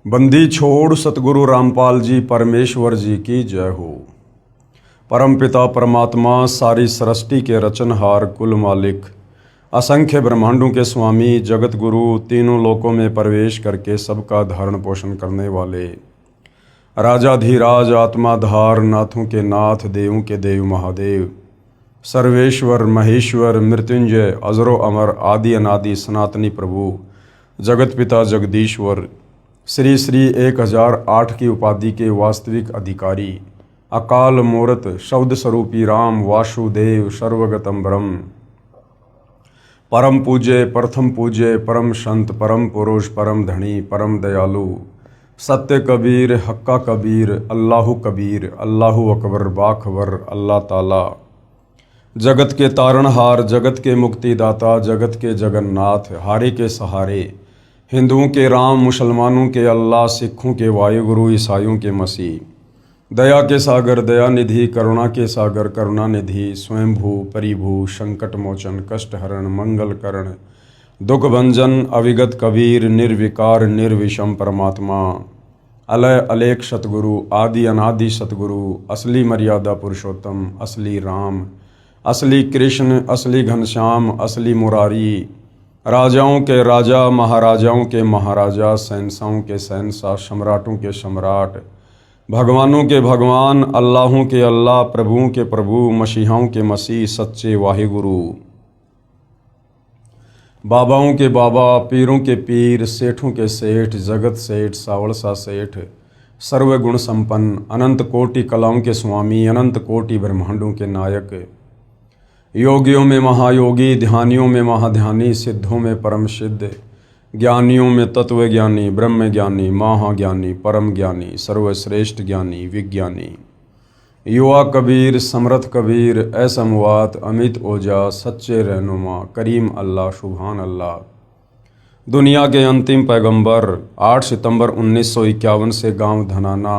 बंदी छोड़ सतगुरु रामपाल जी परमेश्वर जी की जय हो। परमपिता परमात्मा सारी सृष्टि के रचनहार कुल मालिक असंख्य ब्रह्मांडों के स्वामी जगत गुरु तीनों लोकों में प्रवेश करके सबका धारण पोषण करने वाले राजाधिराज आत्माधार नाथों के नाथ देवों के देव महादेव सर्वेश्वर महेश्वर मृत्युंजय अजरो अमर आदि अनादि सनातनी प्रभु जगत पिता जगदीश्वर श्री श्री 1008 की उपाधि के वास्तविक अधिकारी अकाल मूर्त शब्द स्वरूपी राम वासुदेव सर्वगतम ब्रह्म परम पूज्य प्रथम पूज्य परम संत परम पुरुष परम धनी परम दयालु सत्य कबीर हक्का कबीर अल्लाहु कबीर अल्लाहु अकबर बाखबर अल्लाह ताला जगत के तारणहार जगत के मुक्तिदाता जगत के जगन्नाथ हारे के सहारे हिंदुओं के राम मुसलमानों के अल्लाह सिखों के वायुगुरु ईसाइयों के मसीह दया के सागर दया निधि करुणा के सागर करुणा निधि स्वयंभू परिभू संकट मोचन कष्ट हरण मंगल करण दुख भंजन अविगत कबीर निर्विकार निर्विषम परमात्मा अलय अलेख सतगुरु आदि अनादि सतगुरु असली मर्यादा पुरुषोत्तम असली राम असली कृष्ण असली घनश्याम असली मुरारी राजाओं के राजा महाराजाओं के महाराजा शहंशाहों के शहंशाह सम्राटों के सम्राट भगवानों के भगवान अल्लाहों के अल्लाह प्रभुओं के प्रभु मसीहाओं के मसीह सच्चे वाहिगुरु बाबाओं के बाबा पीरों के पीर सेठों के सेठ जगत सेठ सावड़सा सेठ सर्वगुण संपन्न अनंत कोटि कलाओं के स्वामी अनंत कोटि ब्रह्मांडों के नायक योगियों में महायोगी ध्यानियों में महाध्यानी सिद्धों में परम सिद्ध ज्ञानियों में तत्व ज्ञानी ब्रह्म ज्ञानी महाज्ञानी परम ज्ञानी सर्वश्रेष्ठ ज्ञानी विज्ञानी युवा कबीर समर्थ कबीर असमवात अमित ओजा सच्चे रहनुमा करीम अल्लाह सुभान अल्लाह दुनिया के अंतिम पैगंबर 8 सितंबर 1951 से गांव धनाना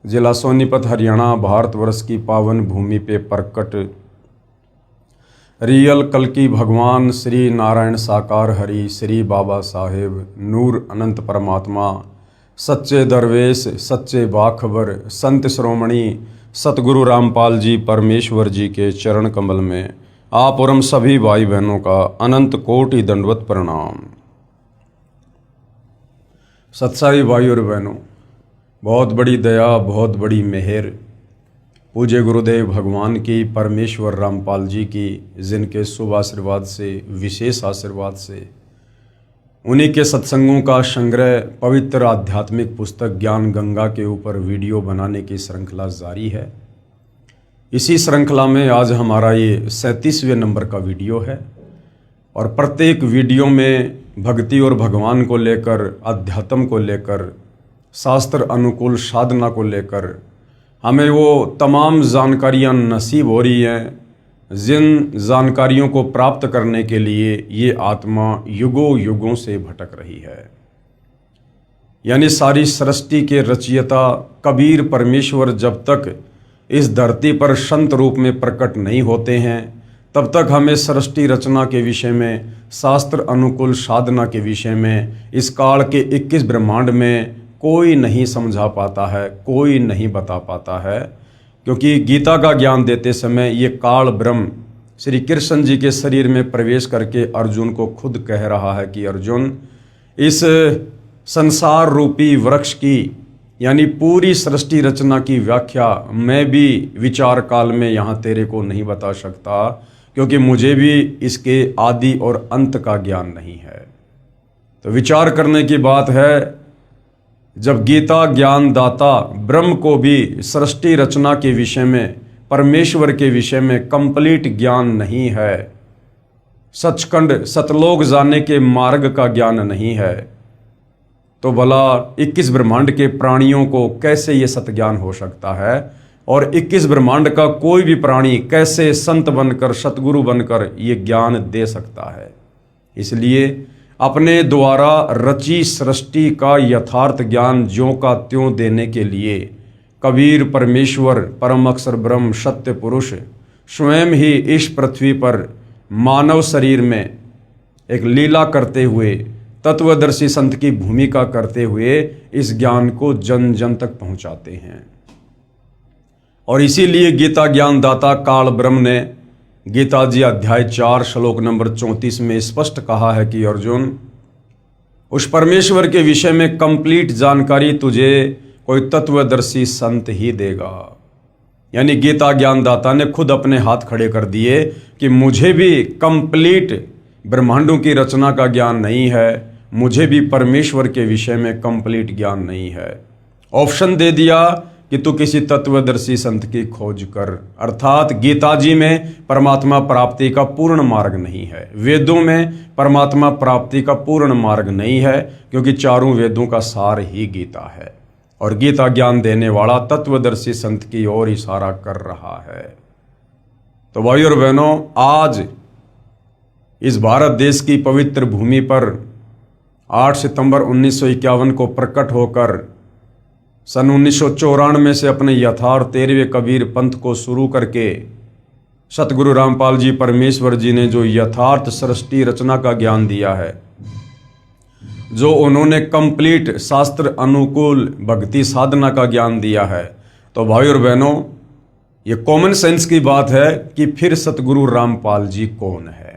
जिला सोनीपत हरियाणा भारतवर्ष की पावन भूमि पे प्रकट रियल कल्कि भगवान श्री नारायण साकार हरि श्री बाबा साहेब नूर अनंत परमात्मा सच्चे दरवेश सच्चे बाखबर संत श्रोमणी सतगुरु रामपाल जी परमेश्वर जी के चरण कमल में आप और हम सभी भाई बहनों का अनंत कोटि दंडवत प्रणाम। सत्साई भाई और बहनों, बहुत बड़ी दया बहुत बड़ी मेहर पूज्य गुरुदेव भगवान की परमेश्वर रामपाल जी की जिनके शुभ आशीर्वाद से विशेष आशीर्वाद से उन्हीं के सत्संगों का संग्रह पवित्र आध्यात्मिक पुस्तक ज्ञान गंगा के ऊपर वीडियो बनाने की श्रृंखला जारी है। इसी श्रृंखला में आज हमारा ये 37वें नंबर का वीडियो है और प्रत्येक वीडियो में भक्ति और भगवान को लेकर अध्यात्म को लेकर शास्त्र अनुकूल साधना को लेकर हमें वो तमाम जानकारियाँ नसीब हो रही हैं जिन जानकारियों को प्राप्त करने के लिए ये आत्मा युगों युगों से भटक रही है। यानी सारी सृष्टि के रचयिता कबीर परमेश्वर जब तक इस धरती पर संत रूप में प्रकट नहीं होते हैं तब तक हमें सृष्टि रचना के विषय में शास्त्र अनुकूल साधना के विषय में इस काल के 21 ब्रह्मांड में कोई नहीं समझा पाता है, कोई नहीं बता पाता है, क्योंकि गीता का ज्ञान देते समय ये काल ब्रह्म श्री कृष्ण जी के शरीर में प्रवेश करके अर्जुन को खुद कह रहा है कि अर्जुन इस संसार रूपी वृक्ष की यानी पूरी सृष्टि रचना की व्याख्या मैं भी विचार काल में यहाँ तेरे को नहीं बता सकता, क्योंकि मुझे भी इसके आदि और अंत का ज्ञान नहीं है। तो विचार करने की बात है, जब गीता ज्ञान दाता ब्रह्म को भी सृष्टि रचना के विषय में परमेश्वर के विषय में कंप्लीट ज्ञान नहीं है, सचखंड सतलोक जाने के मार्ग का ज्ञान नहीं है, तो भला 21 ब्रह्मांड के प्राणियों को कैसे ये सतज्ञान हो सकता है और 21 ब्रह्मांड का कोई भी प्राणी कैसे संत बनकर सतगुरु बनकर ये ज्ञान दे सकता है। इसलिए अपने द्वारा रची सृष्टि का यथार्थ ज्ञान ज्यों का त्यों देने के लिए कबीर परमेश्वर परम अक्षर ब्रह्म सत्य पुरुष स्वयं ही इस पृथ्वी पर मानव शरीर में एक लीला करते हुए तत्वदर्शी संत की भूमिका करते हुए इस ज्ञान को जन जन तक पहुंचाते हैं। और इसीलिए गीता ज्ञानदाता काल ब्रह्म ने गीता जी अध्याय 4 श्लोक नंबर 34 में स्पष्ट कहा है कि अर्जुन, उस परमेश्वर के विषय में कंप्लीट जानकारी तुझे कोई तत्वदर्शी संत ही देगा। यानी गीता ज्ञानदाता ने खुद अपने हाथ खड़े कर दिए कि मुझे भी कंप्लीट ब्रह्मांडों की रचना का ज्ञान नहीं है, मुझे भी परमेश्वर के विषय में कंप्लीट ज्ञान नहीं है। ऑप्शन दे दिया कि तू किसी तत्वदर्शी संत की खोज कर। अर्थात गीता जी में परमात्मा प्राप्ति का पूर्ण मार्ग नहीं है, वेदों में परमात्मा प्राप्ति का पूर्ण मार्ग नहीं है, क्योंकि चारों वेदों का सार ही गीता है और गीता ज्ञान देने वाला तत्वदर्शी संत की ओर इशारा कर रहा है। तो भाइयों और बहनों, आज इस भारत देश की पवित्र भूमि पर 8 सितंबर 1951 को प्रकट होकर सन 1994 से अपने यथार्थ 13वें कबीर पंथ को शुरू करके सतगुरु रामपाल जी परमेश्वर जी ने जो यथार्थ सृष्टि रचना का ज्ञान दिया है, जो उन्होंने कंप्लीट शास्त्र अनुकूल भक्ति साधना का ज्ञान दिया है, तो भाई और बहनों, ये कॉमन सेंस की बात है कि फिर सतगुरु रामपाल जी कौन है।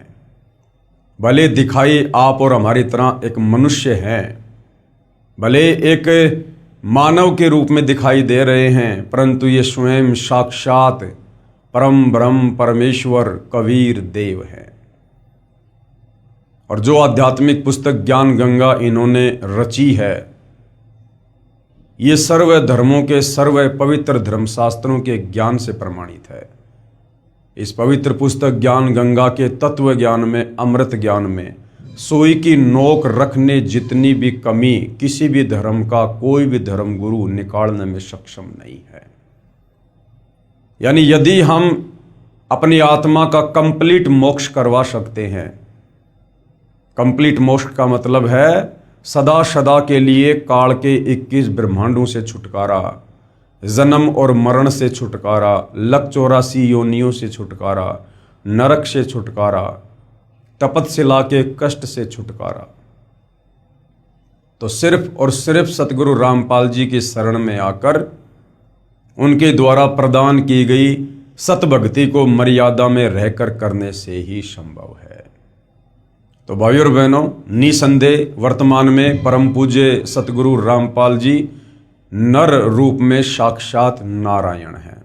भले दिखाई आप और हमारी तरह एक मनुष्य हैं, भले एक मानव के रूप में दिखाई दे रहे हैं, परंतु ये स्वयं साक्षात परम ब्रह्म परमेश्वर कबीर देव है। और जो आध्यात्मिक पुस्तक ज्ञान गंगा इन्होंने रची है, ये सर्व धर्मों के सर्व पवित्र धर्मशास्त्रों के ज्ञान से प्रमाणित है। इस पवित्र पुस्तक ज्ञान गंगा के तत्व ज्ञान में, अमृत ज्ञान में सुई की नोक रखने जितनी भी कमी किसी भी धर्म का कोई भी धर्म गुरु निकालने में सक्षम नहीं है। यानी यदि हम अपनी आत्मा का कंप्लीट मोक्ष करवा सकते हैं, कंप्लीट मोक्ष का मतलब है सदा सदा के लिए काल के 21 ब्रह्मांडों से छुटकारा, जन्म और मरण से छुटकारा, लक 84 योनियों से छुटकारा, नरक से छुटकारा, तपस्या के कष्ट से छुटकारा, तो सिर्फ और सिर्फ सतगुरु रामपाल जी की शरण में आकर उनके द्वारा प्रदान की गई सतभक्ति को मर्यादा में रहकर करने से ही संभव है। तो भाइयों और बहनों, निसंदेह वर्तमान में परम पूज्य सतगुरु रामपाल जी नर रूप में साक्षात नारायण हैं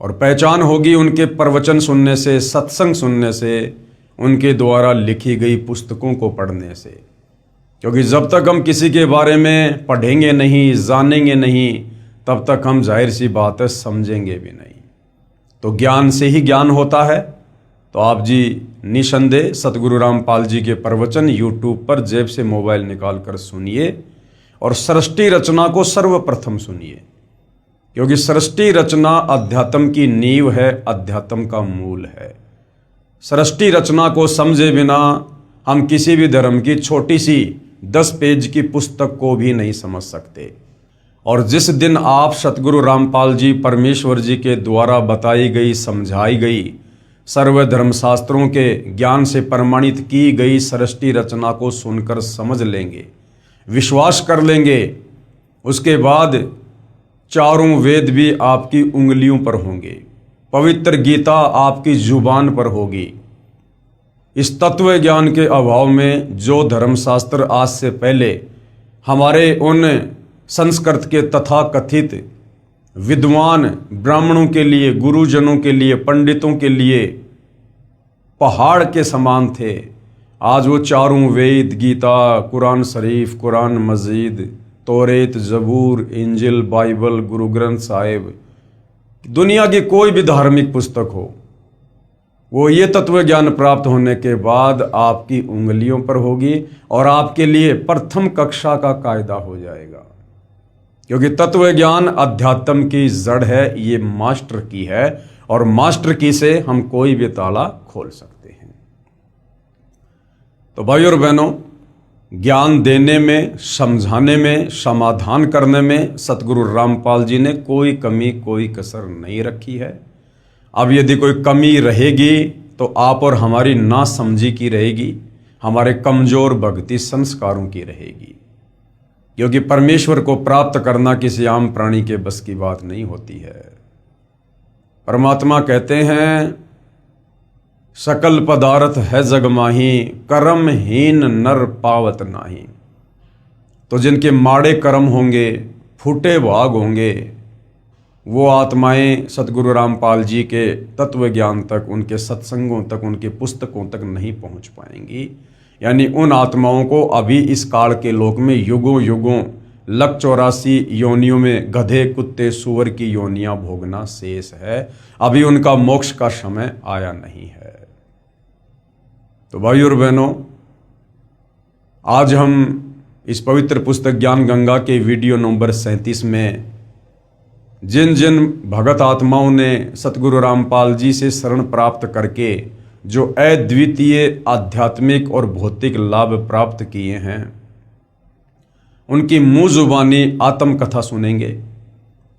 और पहचान होगी उनके प्रवचन सुनने से, सत्संग सुनने से, उनके द्वारा लिखी गई पुस्तकों को पढ़ने से। क्योंकि जब तक हम किसी के बारे में पढ़ेंगे नहीं, जानेंगे नहीं, तब तक हम जाहिर सी बात है समझेंगे भी नहीं। तो ज्ञान से ही ज्ञान होता है। तो आप जी निसंदेह सतगुरु रामपाल जी के प्रवचन यूट्यूब पर जेब से मोबाइल निकाल कर सुनिए और सृष्टि रचना को सर्वप्रथम सुनिए, क्योंकि सृष्टि रचना अध्यात्म की नींव है, अध्यात्म का मूल है। सृष्टि रचना को समझे बिना हम किसी भी धर्म की छोटी सी 10 पेज की पुस्तक को भी नहीं समझ सकते। और जिस दिन आप सतगुरु रामपाल जी परमेश्वर जी के द्वारा बताई गई, समझाई गई, सर्व धर्मशास्त्रों के ज्ञान से प्रमाणित की गई सृष्टि रचना को सुनकर समझ लेंगे, विश्वास कर लेंगे, उसके बाद चारों वेद भी आपकी उंगलियों पर होंगे, पवित्र गीता आपकी जुबान पर होगी। इस तत्व ज्ञान के अभाव में जो धर्मशास्त्र आज से पहले हमारे उन संस्कृत के तथा कथित विद्वान ब्राह्मणों के लिए, गुरुजनों के लिए, पंडितों के लिए पहाड़ के समान थे, आज वो चारों वेद, गीता, कुरान शरीफ, कुरान मजीद, तौरेत, जबूर, इंजिल, बाइबल, गुरु ग्रंथ साहिब, दुनिया की कोई भी धार्मिक पुस्तक हो, वो ये तत्व ज्ञान प्राप्त होने के बाद आपकी उंगलियों पर होगी और आपके लिए प्रथम कक्षा का कायदा हो जाएगा। क्योंकि तत्व ज्ञान अध्यात्म की जड़ है, ये मास्टर की है और मास्टर की से हम कोई भी ताला खोल सकते हैं। तो भाई और बहनों, ज्ञान देने में, समझाने में, समाधान करने में सतगुरु रामपाल जी ने कोई कमी, कोई कसर नहीं रखी है। अब यदि कोई कमी रहेगी तो आप और हमारी नासमझी की रहेगी, हमारे कमजोर भक्ति संस्कारों की रहेगी, क्योंकि परमेश्वर को प्राप्त करना किसी आम प्राणी के बस की बात नहीं होती है। परमात्मा कहते हैं, सकल पदार्थ है जग माही, कर्महीन नर पावत नाही। तो जिनके माड़े कर्म होंगे, फूटे भाग होंगे, वो आत्माएं सतगुरु रामपाल जी के तत्व ज्ञान तक, उनके सत्संगों तक, उनके पुस्तकों तक नहीं पहुंच पाएंगी। यानी उन आत्माओं को अभी इस काल के लोक में युगों युगों लक 84 योनियों में गधे, कुत्ते, सुअर की योनियां भोगना शेष है। अभी उनका मोक्ष का समय आया नहीं है। तो भाई और बहनों, आज हम इस पवित्र पुस्तक ज्ञान गंगा के वीडियो नंबर 37 में जिन जिन भगत आत्माओं ने सतगुरु रामपाल जी से शरण प्राप्त करके जो अद्वितीय आध्यात्मिक और भौतिक लाभ प्राप्त किए हैं, उनकी मुंह जुबानी आत्मकथा सुनेंगे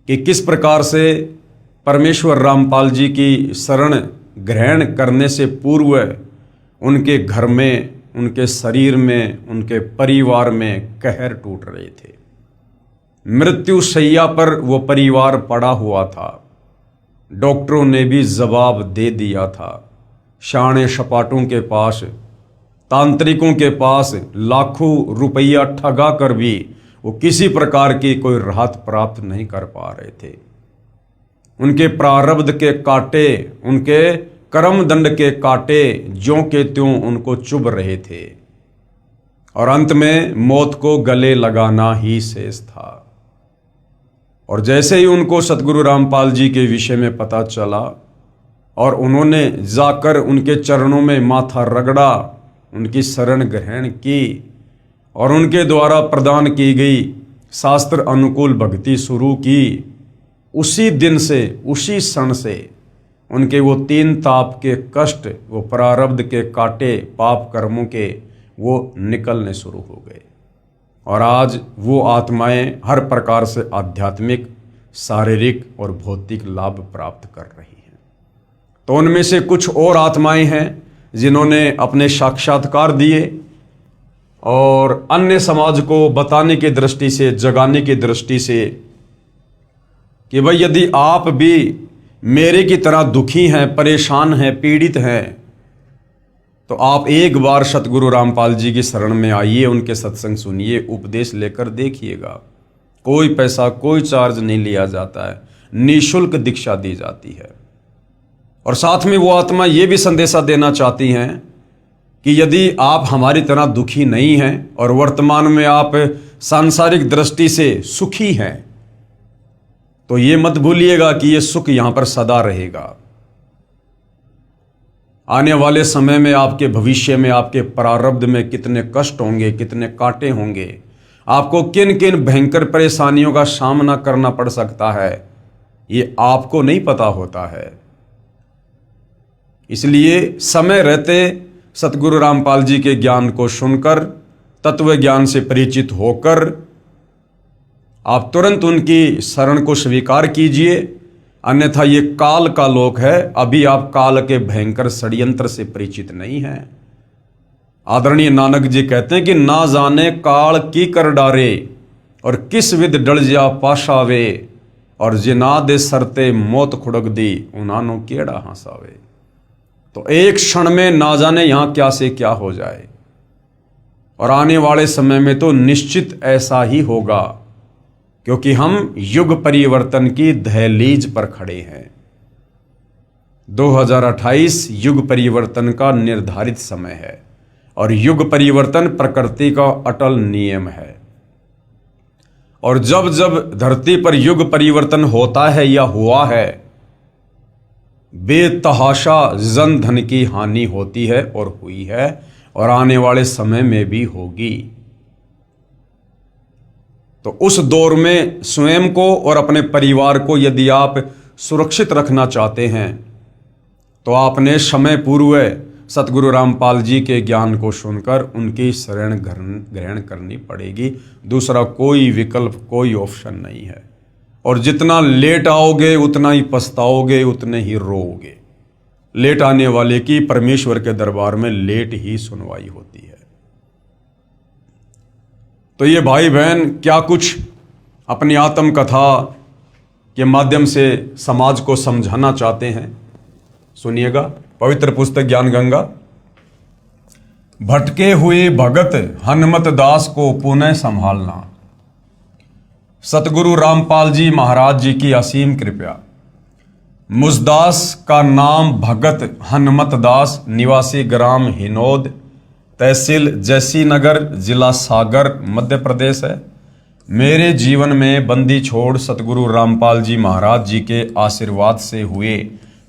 कि किस प्रकार से परमेश्वर रामपाल जी की शरण ग्रहण करने से पूर्व उनके घर में, उनके शरीर में, उनके परिवार में कहर टूट रहे थे। मृत्यु शैया पर वो परिवार पड़ा हुआ था। डॉक्टरों ने भी जवाब दे दिया था। शाणे सपाटों के पास, तांत्रिकों के पास लाखों रुपया ठगा कर भी वो किसी प्रकार की कोई राहत प्राप्त नहीं कर पा रहे थे। उनके प्रारब्ध के कांटे, उनके कर्म दंड के कांटे ज्यों के त्यों उनको चुभ रहे थे और अंत में मौत को गले लगाना ही शेष था। और जैसे ही उनको सतगुरु रामपाल जी के विषय में पता चला और उन्होंने जाकर उनके चरणों में माथा रगड़ा, उनकी शरण ग्रहण की और उनके द्वारा प्रदान की गई शास्त्र अनुकूल भक्ति शुरू की, उसी दिन से, उसी क्षण से उनके वो 3 ताप के कष्ट, वो प्रारब्ध के कांटे, पाप कर्मों के, वो निकलने शुरू हो गए और आज वो आत्माएं हर प्रकार से आध्यात्मिक, शारीरिक और भौतिक लाभ प्राप्त कर रही हैं। तो उनमें से कुछ और आत्माएं हैं जिन्होंने अपने साक्षात्कार दिए और अन्य समाज को बताने की दृष्टि से, जगाने की दृष्टि से कि भाई यदि आप भी मेरे की तरह दुखी हैं, परेशान हैं, पीड़ित हैं, तो आप एक बार सतगुरु रामपाल जी की शरण में आइए, उनके सत्संग सुनिए, उपदेश लेकर देखिएगा। कोई पैसा, कोई चार्ज नहीं लिया जाता है, निःशुल्क दीक्षा दी जाती है। और साथ में वो आत्मा ये भी संदेशा देना चाहती हैं कि यदि आप हमारी तरह दुखी नहीं हैं और वर्तमान में आप सांसारिक दृष्टि से सुखी हैं, तो ये मत भूलिएगा कि ये सुख यहां पर सदा रहेगा। आने वाले समय में, आपके भविष्य में, आपके प्रारब्ध में कितने कष्ट होंगे, कितने कांटे होंगे, आपको किन किन भयंकर परेशानियों का सामना करना पड़ सकता है, ये आपको नहीं पता होता है। इसलिए समय रहते सतगुरु रामपाल जी के ज्ञान को सुनकर, तत्व ज्ञान से परिचित होकर आप तुरंत उनकी शरण को स्वीकार कीजिए, अन्यथा ये काल का लोक है। अभी आप काल के भयंकर षड्यंत्र से परिचित नहीं हैं। आदरणीय नानक जी कहते हैं कि ना जाने काल की कर डारे और किस विध डल जा पाशावे, और जिना दे सरते मौत खुड़क दी उनानो केड़ा हंसावे। तो एक क्षण में ना जाने यहां क्या से क्या हो जाए, और आने वाले समय में तो निश्चित ऐसा ही होगा, क्योंकि हम युग परिवर्तन की दहलीज पर खड़े हैं। 2028 युग परिवर्तन का निर्धारित समय है और युग परिवर्तन प्रकृति का अटल नियम है। और जब जब धरती पर युग परिवर्तन होता है या हुआ है, बेतहाशा जन धन की हानि होती है और हुई है और आने वाले समय में भी होगी। तो उस दौर में स्वयं को और अपने परिवार को यदि आप सुरक्षित रखना चाहते हैं, तो आपने समय पूर्व सतगुरु रामपाल जी के ज्ञान को सुनकर उनकी शरण ग्रहण करनी पड़ेगी। दूसरा कोई विकल्प, कोई ऑप्शन नहीं है। और जितना लेट आओगे उतना ही पछताओगे, उतने ही रोओगे। लेट आने वाले की परमेश्वर के दरबार में लेट ही सुनवाई होती है। तो ये भाई बहन क्या कुछ अपनी आत्मकथा के माध्यम से समाज को समझाना चाहते हैं, सुनिएगा। पवित्र पुस्तक ज्ञान गंगा। भटके हुए भगत हनुमत दास को पुनः संभालना। सतगुरु रामपाल जी महाराज जी की असीम कृपा। मुझदास का नाम भगत हनुमत दास, निवासी ग्राम हिनोद, तहसील जैसी नगर, जिला सागर, मध्य प्रदेश है। मेरे जीवन में बंदी छोड़ सतगुरु रामपाल जी महाराज जी के आशीर्वाद से हुए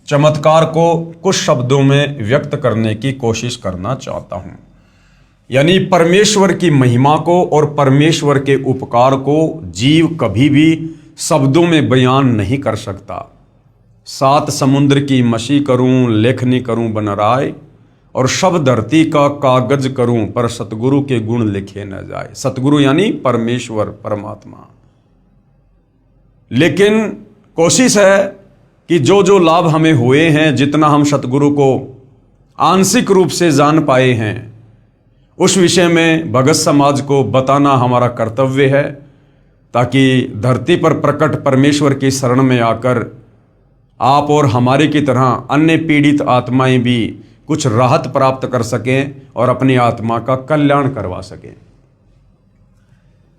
चमत्कार को कुछ शब्दों में व्यक्त करने की कोशिश करना चाहता हूं। यानी परमेश्वर की महिमा को और परमेश्वर के उपकार को जीव कभी भी शब्दों में बयान नहीं कर सकता। सात समुद्र की मशी करूं, लेखनी करूं बनराय, और शब्द धरती का कागज करूं, पर सतगुरु के गुण लिखे न जाए। सतगुरु यानी परमेश्वर, परमात्मा। लेकिन कोशिश है कि जो जो लाभ हमें हुए हैं, जितना हम सतगुरु को आंशिक रूप से जान पाए हैं, उस विषय में भगत समाज को बताना हमारा कर्तव्य है, ताकि धरती पर प्रकट परमेश्वर की शरण में आकर आप और हमारे की तरह अन्य पीड़ित आत्माएं भी कुछ राहत प्राप्त कर सकें और अपनी आत्मा का कल्याण करवा सकें।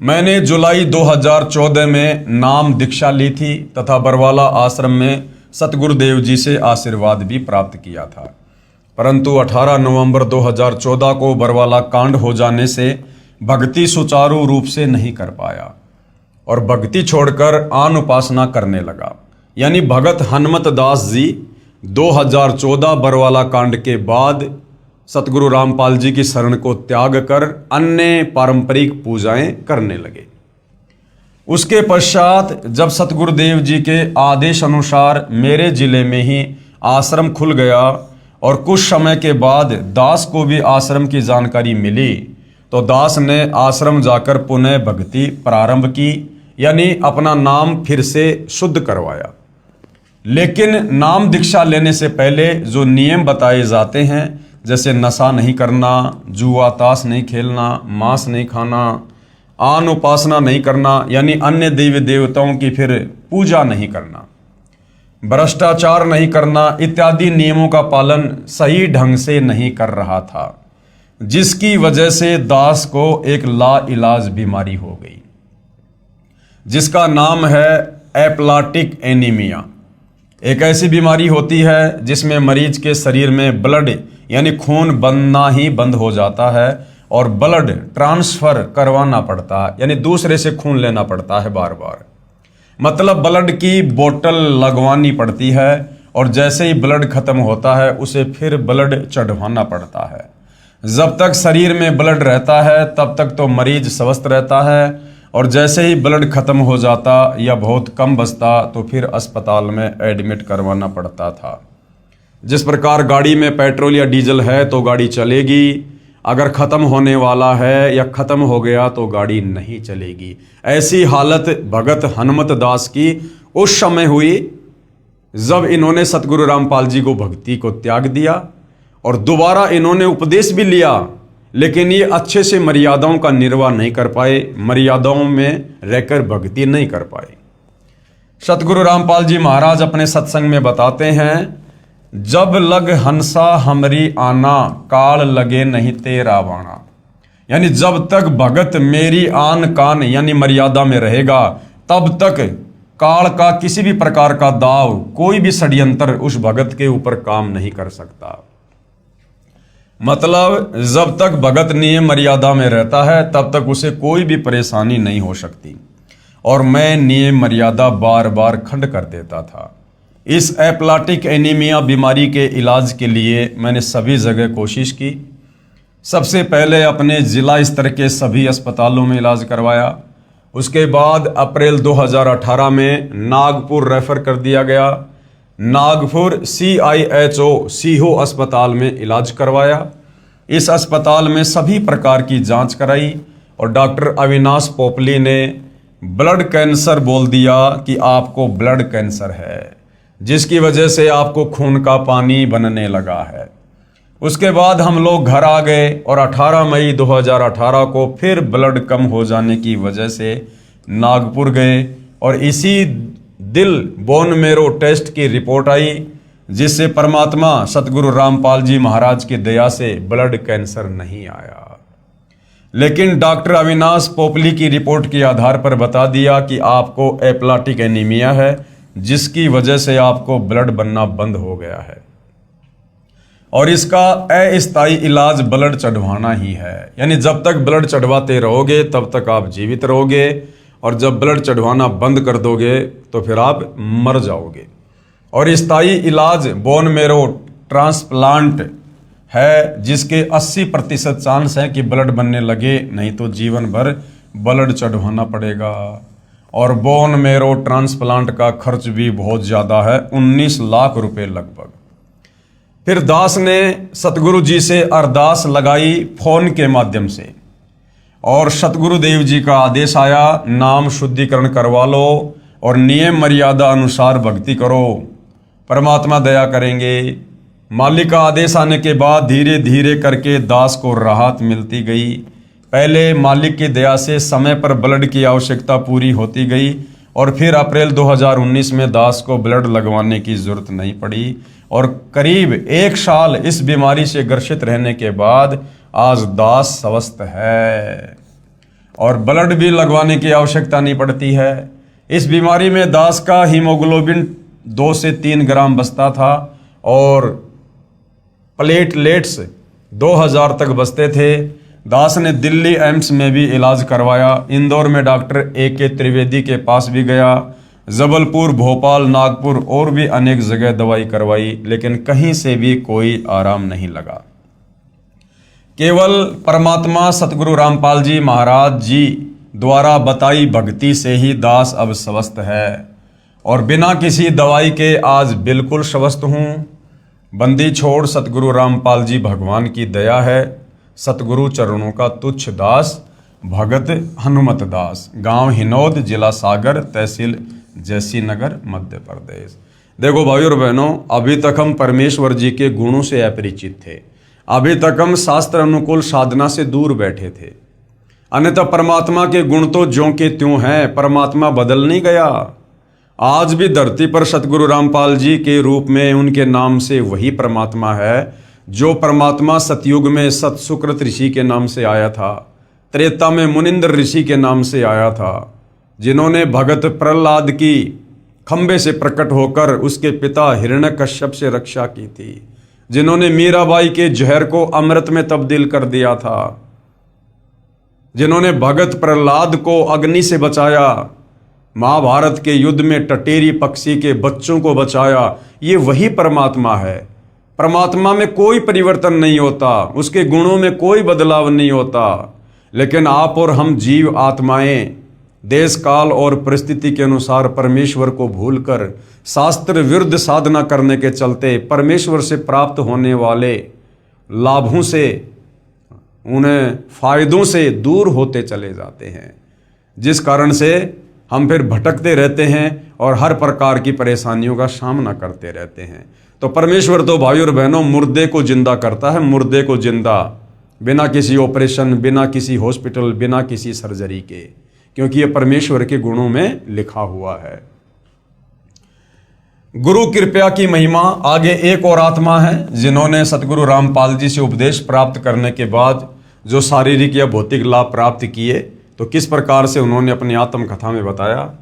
मैंने जुलाई 2014 में नाम दीक्षा ली थी तथा बरवाला आश्रम में सतगुरुदेव जी से आशीर्वाद भी प्राप्त किया था। परंतु 18 नवंबर 2014 को बरवाला कांड हो जाने से भक्ति सुचारू रूप से नहीं कर पाया और भक्ति छोड़कर आन उपासना करने लगा। यानी भगत हनुमत दास जी 2014 बरवाला कांड के बाद सतगुरु रामपाल जी की शरण को त्याग कर अन्य पारंपरिक पूजाएं करने लगे। उसके पश्चात जब सतगुरुदेव जी के आदेश अनुसार मेरे जिले में ही आश्रम खुल गया और कुछ समय के बाद दास को भी आश्रम की जानकारी मिली, तो दास ने आश्रम जाकर पुनः भक्ति प्रारंभ की, यानी अपना नाम फिर से शुद्ध करवाया। लेकिन नाम दीक्षा लेने से पहले जो नियम बताए जाते हैं, जैसे नशा नहीं करना, जुआ ताश नहीं खेलना, मांस नहीं खाना, आन उपासना नहीं करना, यानी अन्य देवी देवताओं की फिर पूजा नहीं करना, भ्रष्टाचार नहीं करना इत्यादि नियमों का पालन सही ढंग से नहीं कर रहा था, जिसकी वजह से दास को एक लाइलाज बीमारी हो गई, जिसका नाम है एप्लाटिक एनीमिया। एक ऐसी बीमारी होती है जिसमें मरीज के शरीर में ब्लड यानी खून बनना ही बंद हो जाता है और ब्लड ट्रांसफर करवाना पड़ता है, यानी दूसरे से खून लेना पड़ता है बार बार। मतलब ब्लड की बोतल लगवानी पड़ती है और जैसे ही ब्लड खत्म होता है उसे फिर ब्लड चढ़वाना पड़ता है। जब तक शरीर में ब्लड रहता है तब तक तो मरीज स्वस्थ रहता है, और जैसे ही ब्लड खत्म हो जाता या बहुत कम बचता तो फिर अस्पताल में एडमिट करवाना पड़ता था। जिस प्रकार गाड़ी में पेट्रोल या डीजल है तो गाड़ी चलेगी, अगर ख़त्म होने वाला है या ख़त्म हो गया तो गाड़ी नहीं चलेगी। ऐसी हालत भगत हनुमत दास की उस समय हुई जब इन्होंने सतगुरु रामपाल जी को भक्ति को त्याग दिया और दोबारा इन्होंने उपदेश भी लिया, लेकिन ये अच्छे से मर्यादाओं का निर्वाह नहीं कर पाए, मर्यादाओं में रहकर भक्ति नहीं कर पाए। सतगुरु रामपाल जी महाराज अपने सत्संग में बताते हैं, जब लग हंसा हमरी आना, काल लगे नहीं तेरा वाणा। यानी जब तक भगत मेरी आन कान यानी मर्यादा में रहेगा, तब तक काल का किसी भी प्रकार का दाव, कोई भी षड्यंत्र उस भगत के ऊपर काम नहीं कर सकता। मतलब जब तक भगत नियम मर्यादा में रहता है तब तक उसे कोई भी परेशानी नहीं हो सकती। और मैं नियम मर्यादा बार बार खंड कर देता था। इस एप्लाटिक एनीमिया बीमारी के इलाज के लिए मैंने सभी जगह कोशिश की। सबसे पहले अपने जिला स्तर के सभी अस्पतालों में इलाज करवाया। उसके बाद अप्रैल 2018 में नागपुर रेफर कर दिया गया। नागपुर CIHO सीहो अस्पताल में इलाज करवाया। इस अस्पताल में सभी प्रकार की जांच कराई और डॉक्टर अविनाश पोपली ने ब्लड कैंसर बोल दिया कि आपको ब्लड कैंसर है, जिसकी वजह से आपको खून का पानी बनने लगा है। उसके बाद हम लोग घर आ गए और 18 मई 2018 को फिर ब्लड कम हो जाने की वजह से नागपुर गए और इसी दिल बोन मेरो टेस्ट की रिपोर्ट आई, जिससे परमात्मा सतगुरु रामपाल जी महाराज की दया से ब्लड कैंसर नहीं आया। लेकिन डॉक्टर अविनाश पोपली की रिपोर्ट के आधार पर बता दिया कि आपको एप्लाटिक एनीमिया है, जिसकी वजह से आपको ब्लड बनना बंद हो गया है और इसका अस्थायी इलाज ब्लड चढ़वाना ही है। यानी जब तक ब्लड चढ़वाते रहोगे तब तक आप जीवित रहोगे और जब ब्लड चढ़वाना बंद कर दोगे तो फिर आप मर जाओगे। और स्थायी इलाज बोन मेरो ट्रांसप्लांट है, जिसके 80% चांस है कि ब्लड बनने लगे, नहीं तो जीवन भर ब्लड चढ़वाना पड़ेगा। और बोन मेरो ट्रांसप्लांट का खर्च भी बहुत ज़्यादा है, 19 लाख रुपए लगभग। फिर दास ने सतगुरु जी से अरदास लगाई फोन के माध्यम से और सतगुरु देव जी का आदेश आया, नाम शुद्धिकरण करवा लो और नियम मर्यादा अनुसार भक्ति करो, परमात्मा दया करेंगे। मालिक का आदेश आने के बाद धीरे धीरे करके दास को राहत मिलती गई। पहले मालिक की दया से समय पर ब्लड की आवश्यकता पूरी होती गई और फिर अप्रैल 2019 में दास को ब्लड लगवाने की जरूरत नहीं पड़ी और करीब 1 साल इस बीमारी से ग्रसित रहने के बाद आज दास स्वस्थ है और ब्लड भी लगवाने की आवश्यकता नहीं पड़ती है। इस बीमारी में दास का हीमोग्लोबिन 2 से 3 ग्राम बचता था और प्लेटलेट्स 2000 तक बचते थे। दास ने दिल्ली एम्स में भी इलाज करवाया, इंदौर में डॉक्टर AK त्रिवेदी के पास भी गया, जबलपुर, भोपाल, नागपुर और भी अनेक जगह दवाई करवाई, लेकिन कहीं से भी कोई आराम नहीं लगा। केवल परमात्मा सतगुरु रामपाल जी महाराज जी द्वारा बताई भक्ति से ही दास अब स्वस्थ है और बिना किसी दवाई के आज बिल्कुल स्वस्थ हूँ। बंदी छोड़ सतगुरु रामपाल जी भगवान की दया है। सतगुरु चरणों का तुच्छ दास, भगत हनुमत दास, गांव हिनौद, जिला सागर, तहसील जैसी नगर, मध्य प्रदेश। देखो भाइयों और बहनों, अभी तक हम परमेश्वर जी के गुणों से अपरिचित थे, अभी तक हम शास्त्र अनुकूल साधना से दूर बैठे थे। अन्यथा परमात्मा के गुण तो ज्यों के त्यों हैं, परमात्मा बदल नहीं गया। आज भी धरती पर सतगुरु रामपाल जी के रूप में उनके नाम से वही परमात्मा है जो परमात्मा सतयुग में सतसुकृत ऋषि के नाम से आया था, त्रेता में मुनिंद्र ऋषि के नाम से आया था, जिन्होंने भगत प्रहलाद की खंबे से प्रकट होकर उसके पिता हिरण्यकश्यप से रक्षा की थी, जिन्होंने मीराबाई के जहर को अमृत में तब्दील कर दिया था, जिन्होंने भगत प्रहलाद को अग्नि से बचाया, महाभारत के युद्ध में टटेरी पक्षी के बच्चों को बचाया, ये वही परमात्मा है। परमात्मा में कोई परिवर्तन नहीं होता, उसके गुणों में कोई बदलाव नहीं होता। लेकिन आप और हम जीव आत्माएं देश काल और परिस्थिति के अनुसार परमेश्वर को भूलकर शास्त्र विरुद्ध साधना करने के चलते परमेश्वर से प्राप्त होने वाले लाभों से, उन्हें फायदों से दूर होते चले जाते हैं, जिस कारण से हम फिर भटकते रहते हैं और हर प्रकार की परेशानियों का सामना करते रहते हैं। तो परमेश्वर तो भाइयों और बहनों मुर्दे को जिंदा करता है, मुर्दे को जिंदा, बिना किसी ऑपरेशन, बिना किसी हॉस्पिटल, बिना किसी सर्जरी के, क्योंकि ये परमेश्वर के गुणों में लिखा हुआ है। गुरु कृपा की महिमा। आगे एक और आत्मा है जिन्होंने सतगुरु रामपाल जी से उपदेश प्राप्त करने के बाद जो शारीरिक या भौतिक लाभ प्राप्त किए, तो किस प्रकार से उन्होंने अपनी आत्मकथा में बताया।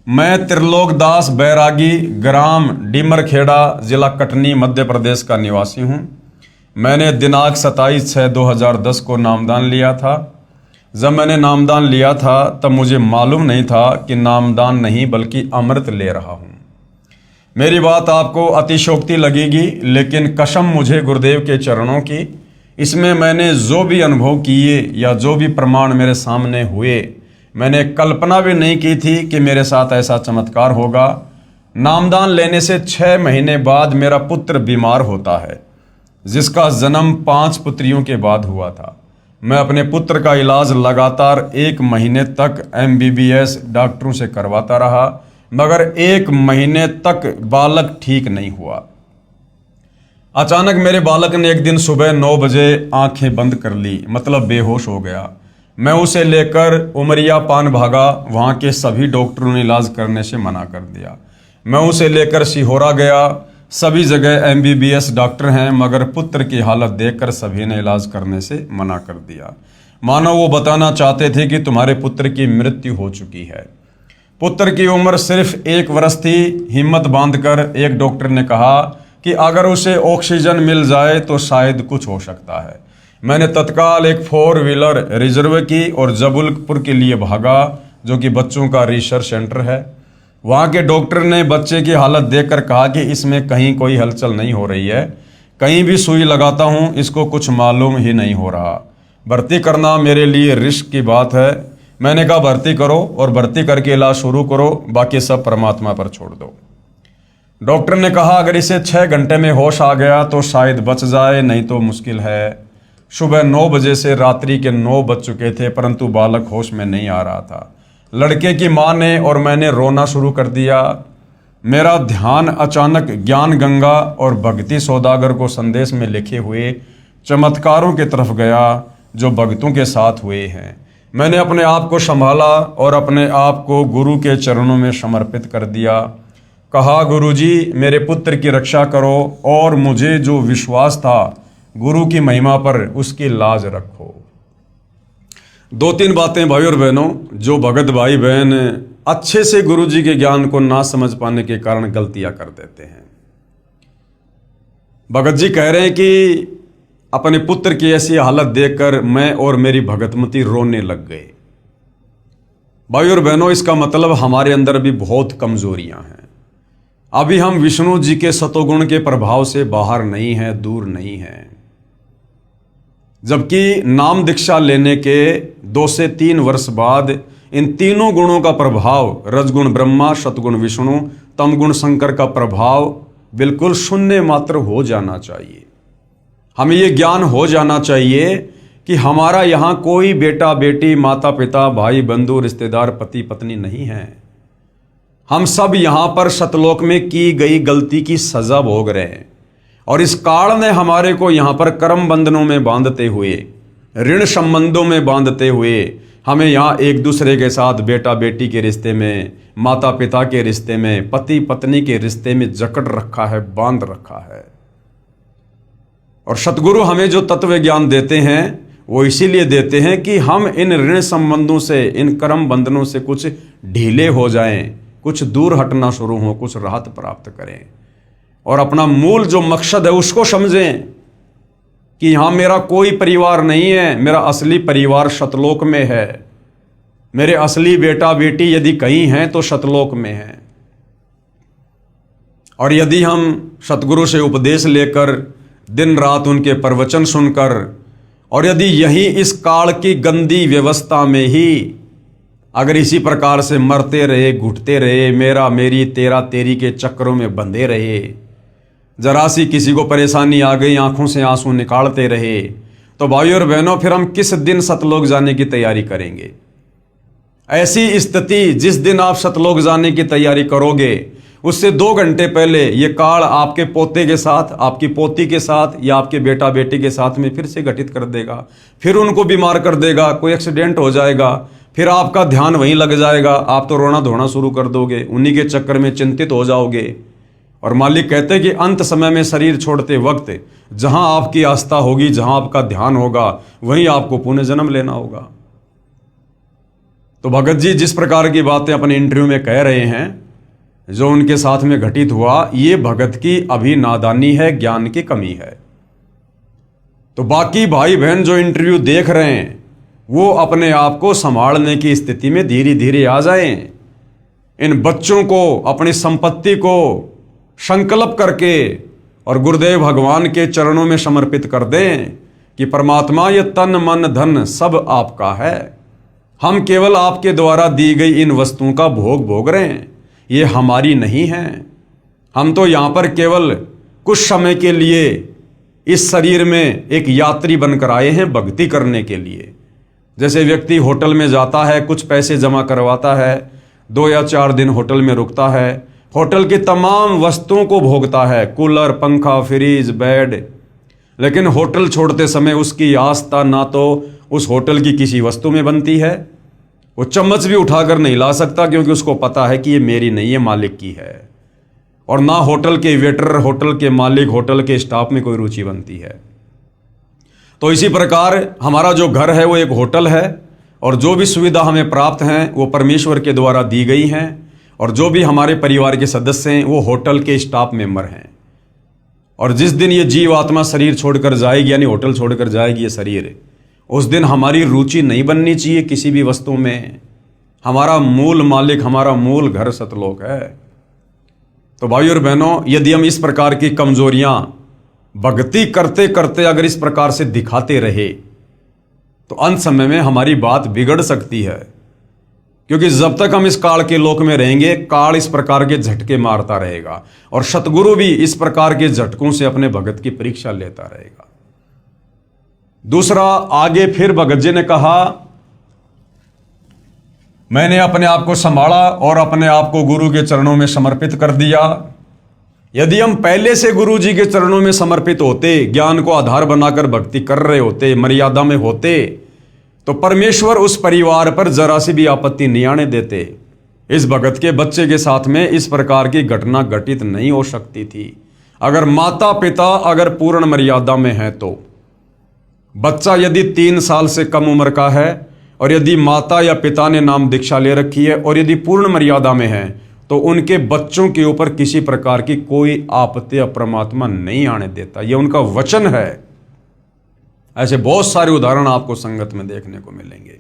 मैं त्रिलोकदास बैरागी, ग्राम डीमरखेड़ा, जिला कटनी, मध्य प्रदेश का निवासी हूँ। मैंने दिनांक 27/6/2010 को नामदान लिया था। जब मैंने नामदान लिया था तब मुझे मालूम नहीं था कि नामदान नहीं बल्कि अमृत ले रहा हूँ। मेरी बात आपको अतिशोक्ति लगेगी, लेकिन कसम मुझे गुरुदेव के चरणों की, इसमें मैंने जो भी अनुभव किए या जो भी प्रमाण मेरे सामने हुए, मैंने कल्पना भी नहीं की थी कि मेरे साथ ऐसा चमत्कार होगा। नामदान लेने से 6 महीने बाद मेरा पुत्र बीमार होता है, जिसका जन्म 5 पुत्रियों के बाद हुआ था। मैं अपने पुत्र का इलाज लगातार 1 महीने तक MBBS डॉक्टरों से करवाता रहा। मगर 1 महीने तक बालक ठीक नहीं हुआ। अचानक मेरे बालक ने एक दिन सुबह 9 बजे आंखें बंद कर ली, मतलब बेहोश हो गया। मैं उसे लेकर उमरिया पान भागा, वहाँ के सभी डॉक्टरों ने इलाज करने से मना कर दिया। मैं उसे लेकर सिहोरा गया, सभी जगह MBBS डॉक्टर हैं, मगर पुत्र की हालत देखकर सभी ने इलाज करने से मना कर दिया। मानो वो बताना चाहते थे कि तुम्हारे पुत्र की मृत्यु हो चुकी है। पुत्र की उम्र सिर्फ 1 वर्ष थी। हिम्मत बांधकर एक डॉक्टर ने कहा कि अगर उसे ऑक्सीजन मिल जाए तो शायद कुछ हो सकता है। मैंने तत्काल एक 4 व्हीलर रिजर्व की और जबलपुर के लिए भागा, जो कि बच्चों का रिसर्च सेंटर है। वहाँ के डॉक्टर ने बच्चे की हालत देखकर कहा कि इसमें कहीं कोई हलचल नहीं हो रही है, कहीं भी सुई लगाता हूँ इसको कुछ मालूम ही नहीं हो रहा। भर्ती करना मेरे लिए रिस्क की बात है। मैंने कहा भर्ती करो और भर्ती करके इलाज शुरू करो, बाकी सब परमात्मा पर छोड़ दो। डॉक्टर ने कहा अगर इसे 6 घंटे में होश आ गया तो शायद बच जाए, नहीं तो मुश्किल है। सुबह 9 बजे से रात्रि के 9 बज चुके थे, परंतु बालक होश में नहीं आ रहा था। लड़के की माँ ने और मैंने रोना शुरू कर दिया। मेरा ध्यान अचानक ज्ञान गंगा और भक्ति सौदागर को संदेश में लिखे हुए चमत्कारों की तरफ गया जो भक्तों के साथ हुए हैं। मैंने अपने आप को संभाला और अपने आप को गुरु के चरणों में समर्पित कर दिया। कहा गुरुजी मेरे पुत्र की रक्षा करो और मुझे जो विश्वास था गुरु की महिमा पर उसकी लाज रखो। 2-3 बातें भाई और बहनों, जो भगत भाई बहन अच्छे से गुरु जी के ज्ञान को ना समझ पाने के कारण गलतियां कर देते हैं। भगत जी कह रहे हैं कि अपने पुत्र की ऐसी हालत देखकर मैं और मेरी भगतमती रोने लग गए। भाई और बहनों, इसका मतलब हमारे अंदर भी बहुत कमजोरियां हैं। अभी हम विष्णु जी के सतोगुण के प्रभाव से बाहर नहीं हैं, दूर नहीं हैं। जबकि नाम दीक्षा लेने के 2 से 3 वर्ष बाद इन तीनों गुणों का प्रभाव, रजगुण ब्रह्मा, सतगुण विष्णु, तमगुण शंकर का प्रभाव बिल्कुल शून्य मात्र हो जाना चाहिए। हमें ये ज्ञान हो जाना चाहिए कि हमारा यहाँ कोई बेटा बेटी, माता पिता, भाई बंधु, रिश्तेदार, पति पत्नी नहीं है। हम सब यहाँ पर सतलोक में की गई गलती की सजा भोग रहे हैं और इस काल ने हमारे को यहाँ पर कर्म बंधनों में बांधते हुए, ऋण संबंधों में बांधते हुए हमें यहाँ एक दूसरे के साथ बेटा बेटी के रिश्ते में, माता पिता के रिश्ते में, पति पत्नी के रिश्ते में जकड़ रखा है, बांध रखा है। और सतगुरु हमें जो तत्व ज्ञान देते हैं वो इसीलिए देते हैं कि हम इन ऋण संबंधों से, इन कर्म बंधनों से कुछ ढीले हो जाएं, कुछ दूर हटना शुरू हो, कुछ राहत प्राप्त करें और अपना मूल जो मकसद है उसको समझें कि यहां मेरा कोई परिवार नहीं है, मेरा असली परिवार सतलोक में है। मेरे असली बेटा बेटी यदि कहीं हैं तो सतलोक में हैं। और यदि हम सतगुरु से उपदेश लेकर, दिन रात उनके प्रवचन सुनकर, और यदि यही इस काल की गंदी व्यवस्था में ही अगर इसी प्रकार से मरते रहे, घुटते रहे, मेरा मेरी तेरा तेरी के चक्रों में बंधे रहे, जरा सी किसी को परेशानी आ गई आंखों से आंसू निकालते रहे, तो भाई और बहनों फिर हम किस दिन सतलोक जाने की तैयारी करेंगे। ऐसी स्थिति जिस दिन आप सतलोक जाने की तैयारी करोगे उससे 2 घंटे पहले ये काल आपके पोते के साथ, आपकी पोती के साथ या आपके बेटा बेटी के साथ में फिर से घटित कर देगा, फिर उनको बीमार कर देगा, कोई एक्सीडेंट हो जाएगा, फिर आपका ध्यान वहीं लग जाएगा, आप तो रोना धोना शुरू कर दोगे, उन्हीं के चक्कर में चिंतित हो जाओगे। और मालिक कहते हैं कि अंत समय में शरीर छोड़ते वक्त जहां आपकी आस्था होगी, जहां आपका ध्यान होगा, वहीं आपको पुनः जन्म लेना होगा। तो भगत जी जिस प्रकार की बातें अपने इंटरव्यू में कह रहे हैं, जो उनके साथ में घटित हुआ, ये भगत की अभी नादानी है, ज्ञान की कमी है। तो बाकी भाई बहन जो इंटरव्यू देख रहे हैं वो अपने आप को संभालने की स्थिति में धीरे धीरे आ जाएं। इन बच्चों को, अपनी संपत्ति को संकल्प करके और गुरुदेव भगवान के चरणों में समर्पित कर दें कि परमात्मा ये तन मन धन सब आपका है। हम केवल आपके द्वारा दी गई इन वस्तुओं का भोग भोग रहे हैं, ये हमारी नहीं है। हम तो यहाँ पर केवल कुछ समय के लिए इस शरीर में एक यात्री बनकर आए हैं भक्ति करने के लिए। जैसे व्यक्ति होटल में जाता है, कुछ पैसे जमा करवाता है, 2 या 4 दिन होटल में रुकता है, होटल की तमाम वस्तुओं को भोगता है, कूलर, पंखा, फ्रिज, बेड, लेकिन होटल छोड़ते समय उसकी आस्था ना तो उस होटल की किसी वस्तु में बनती है, वो चम्मच भी उठाकर नहीं ला सकता क्योंकि उसको पता है कि ये मेरी नहीं है, मालिक की है। और ना होटल के वेटर, होटल के मालिक, होटल के स्टाफ में कोई रुचि बनती है। तो इसी प्रकार हमारा जो घर है वो एक होटल है, और जो भी सुविधा हमें प्राप्त हैं वो परमेश्वर के द्वारा दी गई हैं, और जो भी हमारे परिवार के सदस्य हैं वो होटल के स्टाफ मेंबर हैं। और जिस दिन ये जीव आत्मा शरीर छोड़कर जाएगी, यानी होटल छोड़कर जाएगी ये शरीर, उस दिन हमारी रुचि नहीं बननी चाहिए किसी भी वस्तु में। हमारा मूल मालिक, हमारा मूल घर सतलोक है। तो भाइयों और बहनों, यदि हम इस प्रकार की कमजोरियां भक्ति करते करते अगर इस प्रकार से दिखाते रहे तो अंत समय में हमारी बात बिगड़ सकती है, क्योंकि जब तक हम इस काल के लोक में रहेंगे, काल इस प्रकार के झटके मारता रहेगा, और सतगुरु भी इस प्रकार के झटकों से अपने भगत की परीक्षा लेता रहेगा। दूसरा, आगे फिर भगत जी ने कहा, मैंने अपने आप को संभाला और अपने आप को गुरु के चरणों में समर्पित कर दिया। यदि हम पहले से गुरु जी के चरणों में समर्पित होते, ज्ञान को आधार बनाकर भक्ति कर रहे होते, मर्यादा में होते, तो परमेश्वर उस परिवार पर जरा सी भी आपत्ति नहीं आने देते। इस भगत के बच्चे के साथ में इस प्रकार की घटना घटित नहीं हो सकती थी। अगर माता पिता अगर पूर्ण मर्यादा में है तो बच्चा यदि 3 साल से कम उम्र का है, और यदि माता या पिता ने नाम दीक्षा ले रखी है, और यदि पूर्ण मर्यादा में है, तो उनके बच्चों के ऊपर किसी प्रकार की कोई आपत्ति परमात्मा नहीं आने देता। यह उनका वचन है। ऐसे बहुत सारे उदाहरण आपको संगत में देखने को मिलेंगे।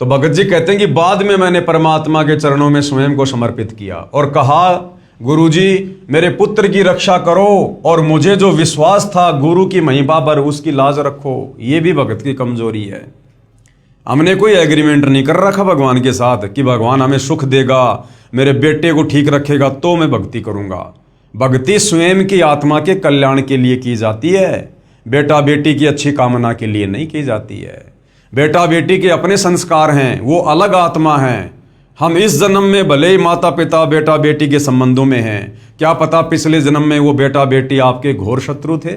तो भगत जी कहते हैं कि बाद में मैंने परमात्मा के चरणों में स्वयं को समर्पित किया और कहा, गुरुजी मेरे पुत्र की रक्षा करो, और मुझे जो विश्वास था गुरु की महिमा पर उसकी लाज रखो। ये भी भगत की कमजोरी है। हमने कोई एग्रीमेंट नहीं कर रखा भगवान के साथ कि भगवान हमें सुख देगा, मेरे बेटे को ठीक रखेगा तो मैं भक्ति करूंगा। भक्ति स्वयं की आत्मा के कल्याण के लिए की जाती है, बेटा बेटी की अच्छी कामना के लिए नहीं की जाती है। बेटा बेटी के अपने संस्कार हैं, वो अलग आत्मा हैं। हम इस जन्म में भले ही माता पिता बेटा बेटी के संबंधों में हैं, क्या पता पिछले जन्म में वो बेटा बेटी आपके घोर शत्रु थे।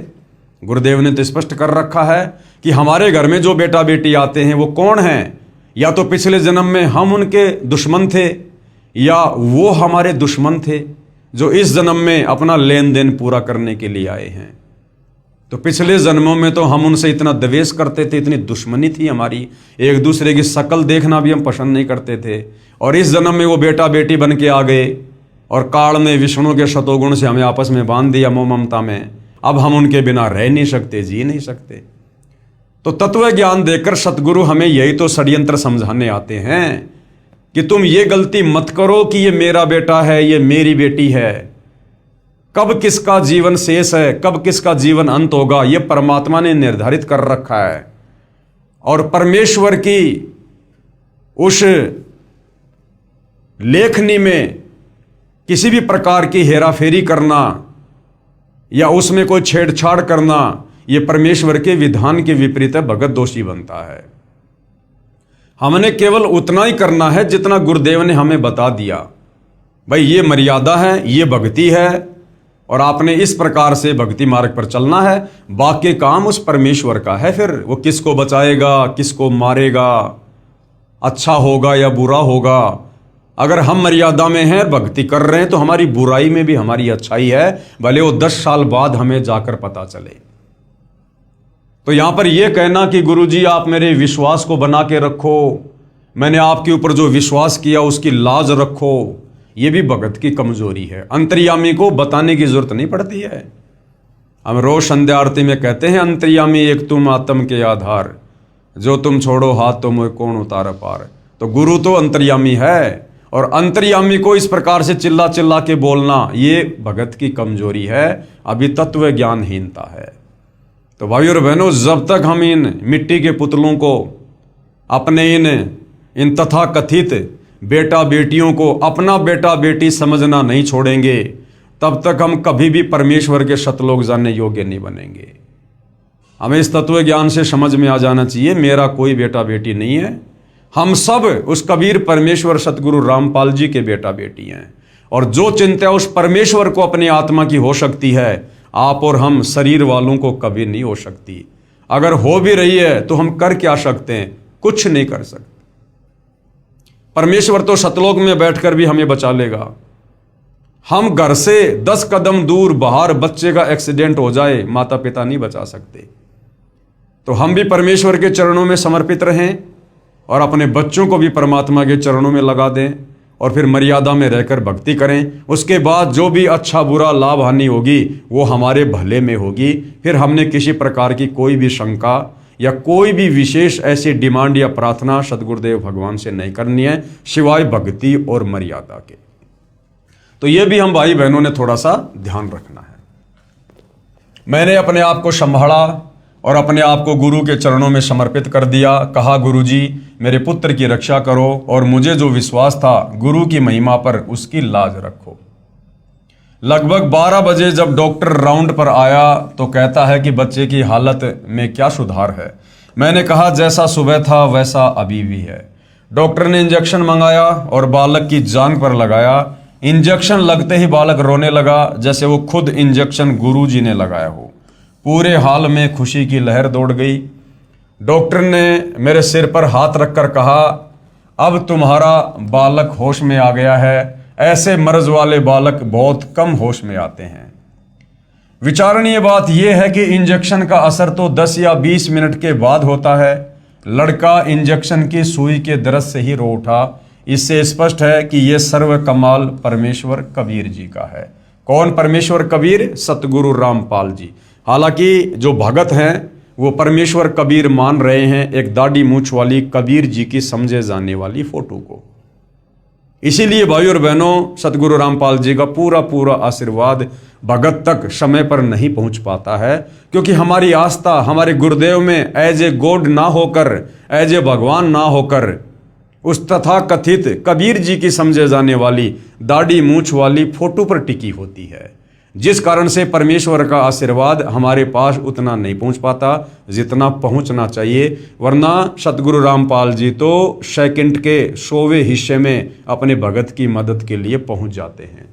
गुरुदेव ने तो स्पष्ट कर रखा है कि हमारे घर में जो बेटा बेटी आते हैं वो कौन हैं, या तो पिछले जन्म में हम उनके दुश्मन थे, या वो हमारे दुश्मन थे जो इस जन्म में अपना लेन देन पूरा करने के लिए आए हैं। तो पिछले जन्मों में तो हम उनसे इतना द्वेष करते थे, इतनी दुश्मनी थी हमारी, एक दूसरे की शक्ल देखना भी हम पसंद नहीं करते थे, और इस जन्म में वो बेटा बेटी बन के आ गए, और काल ने विष्णु के शतोगुण से हमें आपस में बांध दिया मोह ममता में। अब हम उनके बिना रह नहीं सकते, जी नहीं सकते। तो तत्व ज्ञान देकर सतगुरु हमें यही तो षड्यंत्र समझाने आते हैं कि तुम ये गलती मत करो कि ये मेरा बेटा है, ये मेरी बेटी है। कब किसका जीवन शेष है, कब किसका जीवन अंत होगा, ये परमात्मा ने निर्धारित कर रखा है। और परमेश्वर की उस लेखनी में किसी भी प्रकार की हेराफेरी करना या उसमें कोई छेड़छाड़ करना, यह परमेश्वर के विधान के विपरीत है, भगत दोषी बनता है। हमने केवल उतना ही करना है जितना गुरुदेव ने हमें बता दिया। भाई ये मर्यादा है, ये भक्ति है, और आपने इस प्रकार से भक्ति मार्ग पर चलना है। बाकी काम उस परमेश्वर का है। फिर वो किसको बचाएगा, किसको मारेगा, अच्छा होगा या बुरा होगा। अगर हम मर्यादा में हैं, भक्ति कर रहे हैं, तो हमारी बुराई में भी हमारी अच्छाई है, भले वो 10 साल बाद हमें जाकर पता चले। तो यहां पर यह कहना कि गुरुजी आप मेरे विश्वास को बना के रखो, मैंने आपके ऊपर जो विश्वास किया उसकी लाज रखो, यह भी भगत की कमजोरी है। अंतर्यामी को बताने की जरूरत नहीं पड़ती है। हम रोज संध्या आरती में कहते हैं, अंतर्यामी एक तुम आत्म के आधार, जो तुम छोड़ो हाथ तो मुझे कौन उतार पार। तो गुरु तो अंतर्यामी है, और अंतर्यामी को इस प्रकार से चिल्ला चिल्ला के बोलना, ये भगत की कमजोरी है, अभी तत्व ज्ञानहीनता है। तो भाइयों और बहनों, जब तक हम इन मिट्टी के पुतलों को, अपने इन तथा कथित बेटा बेटियों को अपना बेटा बेटी समझना नहीं छोड़ेंगे, तब तक हम कभी भी परमेश्वर के सतलोक जानने योग्य नहीं बनेंगे। हमें इस तत्व ज्ञान से समझ में आ जाना चाहिए, मेरा कोई बेटा बेटी नहीं है। हम सब उस कबीर परमेश्वर सतगुरु रामपाल जी के बेटा बेटी हैं, और जो चिंता उस परमेश्वर को अपनी आत्मा की हो सकती है, आप और हम शरीर वालों को कभी नहीं हो सकती। अगर हो भी रही है तो हम कर क्या सकते हैं? कुछ नहीं कर सकते। परमेश्वर तो सतलोक में बैठकर भी हमें बचा लेगा। हम घर से 10 कदम दूर बाहर बच्चे का एक्सीडेंट हो जाए, माता पिता नहीं बचा सकते। तो हम भी परमेश्वर के चरणों में समर्पित रहें और अपने बच्चों को भी परमात्मा के चरणों में लगा दें, और फिर मर्यादा में रहकर भक्ति करें। उसके बाद जो भी अच्छा बुरा लाभ हानि होगी वो हमारे भले में होगी। फिर हमने किसी प्रकार की कोई भी शंका या कोई भी विशेष ऐसी डिमांड या प्रार्थना सतगुरुदेव भगवान से नहीं करनी है, सिवाय भक्ति और मर्यादा के। तो ये भी हम भाई बहनों ने थोड़ा सा ध्यान रखना है। मैंने अपने आप को संभाला और अपने आप को गुरु के चरणों में समर्पित कर दिया। कहा, गुरु जी मेरे पुत्र की रक्षा करो, और मुझे जो विश्वास था गुरु की महिमा पर, उसकी लाज रखो। लगभग 12 बजे जब डॉक्टर राउंड पर आया तो कहता है कि बच्चे की हालत में क्या सुधार है। मैंने कहा, जैसा सुबह था वैसा अभी भी है। डॉक्टर ने इंजेक्शन मंगाया और बालक की जांघ पर लगाया। इंजेक्शन लगते ही बालक रोने लगा, जैसे वो खुद इंजेक्शन गुरु जी ने लगाया हो। पूरे हाल में खुशी की लहर दौड़ गई। डॉक्टर ने मेरे सिर पर हाथ रखकर कहा, अब तुम्हारा बालक होश में आ गया है। ऐसे मर्ज वाले बालक बहुत कम होश में आते हैं। विचारणीय बात यह है कि इंजेक्शन का असर तो 10 या 20 मिनट के बाद होता है। लड़का इंजेक्शन की सुई के दर्द से ही रो उठा। इससे स्पष्ट है कि यह सर्व कमाल परमेश्वर कबीर जी का है। कौन परमेश्वर कबीर? सतगुरु रामपाल जी। हालांकि जो भगत हैं वो परमेश्वर कबीर मान रहे हैं एक दाढ़ी मूछ वाली कबीर जी की समझे जाने वाली फोटो को। इसीलिए भाइयों और बहनों, सतगुरु रामपाल जी का पूरा आशीर्वाद भगत तक समय पर नहीं पहुंच पाता है, क्योंकि हमारी आस्था हमारे गुरुदेव में एज ए गॉड ना होकर, एज ए भगवान ना होकर, उस तथा कथित कबीर जी की समझे जाने वाली दाढ़ी मूछ वाली फोटो पर टिकी होती है, जिस कारण से परमेश्वर का आशीर्वाद हमारे पास उतना नहीं पहुंच पाता जितना पहुंचना चाहिए। वरना सतगुरु रामपाल जी तो सेकंड के 100वें हिस्से में अपने भगत की मदद के लिए पहुंच जाते हैं।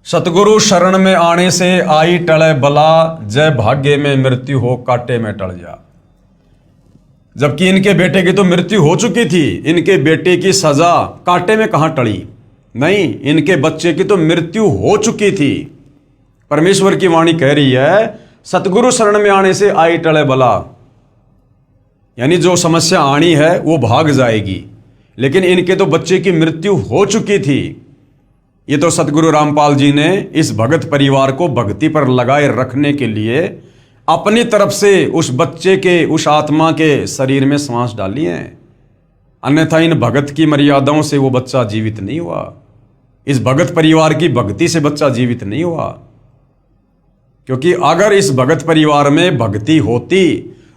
सतगुरु शरण में आने से आई टले बला, जय भाग्य में मृत्यु हो कांटे में टल जा। जबकि इनके बेटे की तो मृत्यु हो चुकी थी, इनके बेटे की सजा कांटे में कहां टली? नहीं, इनके बच्चे की तो मृत्यु हो चुकी थी। परमेश्वर की वाणी कह रही है, सतगुरु शरण में आने से आई टले बला, यानी जो समस्या आनी है वो भाग जाएगी। लेकिन इनके तो बच्चे की मृत्यु हो चुकी थी। ये तो सतगुरु रामपाल जी ने इस भगत परिवार को भक्ति पर लगाए रखने के लिए अपनी तरफ से उस बच्चे के, उस आत्मा के शरीर में सांस डाली है। अन्यथा इन भगत की मर्यादाओं से वो बच्चा जीवित नहीं हुआ। इस भगत परिवार की भक्ति से बच्चा जीवित नहीं हुआ। क्योंकि अगर इस भगत परिवार में भक्ति होती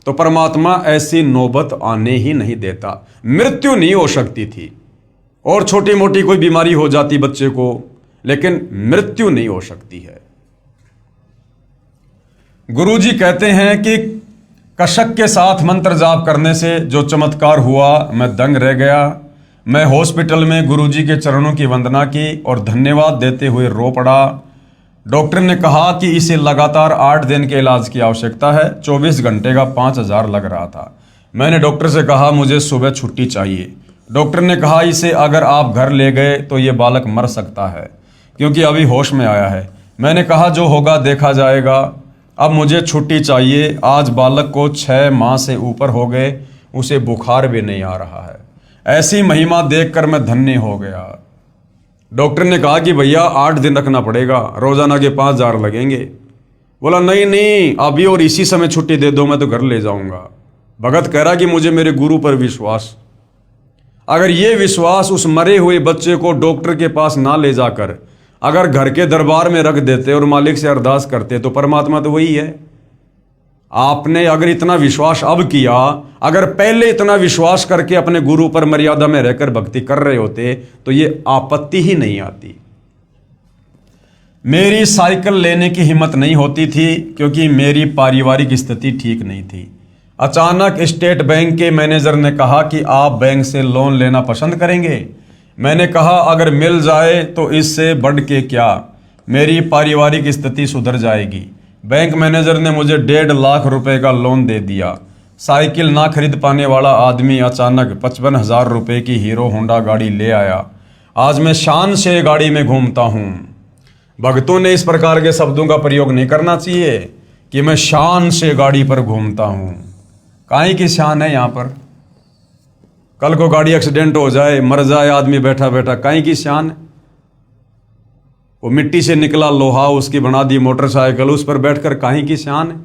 तो परमात्मा ऐसी नौबत आने ही नहीं देता। मृत्यु नहीं हो सकती थी, और छोटी मोटी कोई बीमारी हो जाती बच्चे को, लेकिन मृत्यु नहीं हो सकती है। गुरुजी कहते हैं कि कशक के साथ मंत्र जाप करने से जो चमत्कार हुआ, मैं दंग रह गया। मैं हॉस्पिटल में गुरुजी के चरणों की वंदना की और धन्यवाद देते हुए रो पड़ा। डॉक्टर ने कहा कि इसे लगातार 8 दिन के इलाज की आवश्यकता है। 24 घंटे का 5000 लग रहा था। मैंने डॉक्टर से कहा मुझे सुबह छुट्टी चाहिए। डॉक्टर ने कहा इसे अगर आप घर ले गए तो ये बालक मर सकता है, क्योंकि अभी होश में आया है। मैंने कहा जो होगा देखा जाएगा, अब मुझे छुट्टी चाहिए। आज बालक को 6 माह से ऊपर हो गए, उसे बुखार भी नहीं आ रहा है। ऐसी महिमा देखकर मैं धन्य हो गया। डॉक्टर ने कहा कि भैया 8 दिन रखना पड़ेगा, रोजाना के 5000 लगेंगे। बोला नहीं, अभी और इसी समय छुट्टी दे दो, मैं तो घर ले जाऊंगा। भगत कह रहा कि मुझे मेरे गुरु पर विश्वास। अगर ये विश्वास उस मरे हुए बच्चे को डॉक्टर के पास ना ले जाकर अगर घर के दरबार में रख देते और मालिक से अरदास करते तो परमात्मा तो वही है। आपने अगर इतना विश्वास अब किया, अगर पहले इतना विश्वास करके अपने गुरु पर मर्यादा में रहकर भक्ति कर रहे होते तो ये आपत्ति ही नहीं आती। मेरी साइकिल लेने की हिम्मत नहीं होती थी, क्योंकि मेरी पारिवारिक स्थिति ठीक नहीं थी। अचानक स्टेट बैंक के मैनेजर ने कहा कि आप बैंक से लोन लेना पसंद करेंगे। मैंने कहा अगर मिल जाए तो इससे बढ़ के क्या, मेरी पारिवारिक स्थिति सुधर जाएगी। बैंक मैनेजर ने मुझे 1.5 लाख रुपए का लोन दे दिया। साइकिल ना खरीद पाने वाला आदमी अचानक 55,000 रुपए की हीरो होंडा गाड़ी ले आया। आज मैं शान से गाड़ी में घूमता हूँ। भक्तों ने इस प्रकार के शब्दों का प्रयोग नहीं करना चाहिए कि मैं शान से गाड़ी पर घूमता हूँ। काहे की शान है यहाँ पर? कल को गाड़ी एक्सीडेंट हो जाए, मर जाए आदमी बैठा बैठा, काहे की शान है? वो मिट्टी से निकला लोहा, उसकी बना दी मोटरसाइकिल, उस पर बैठकर काहे की शान है?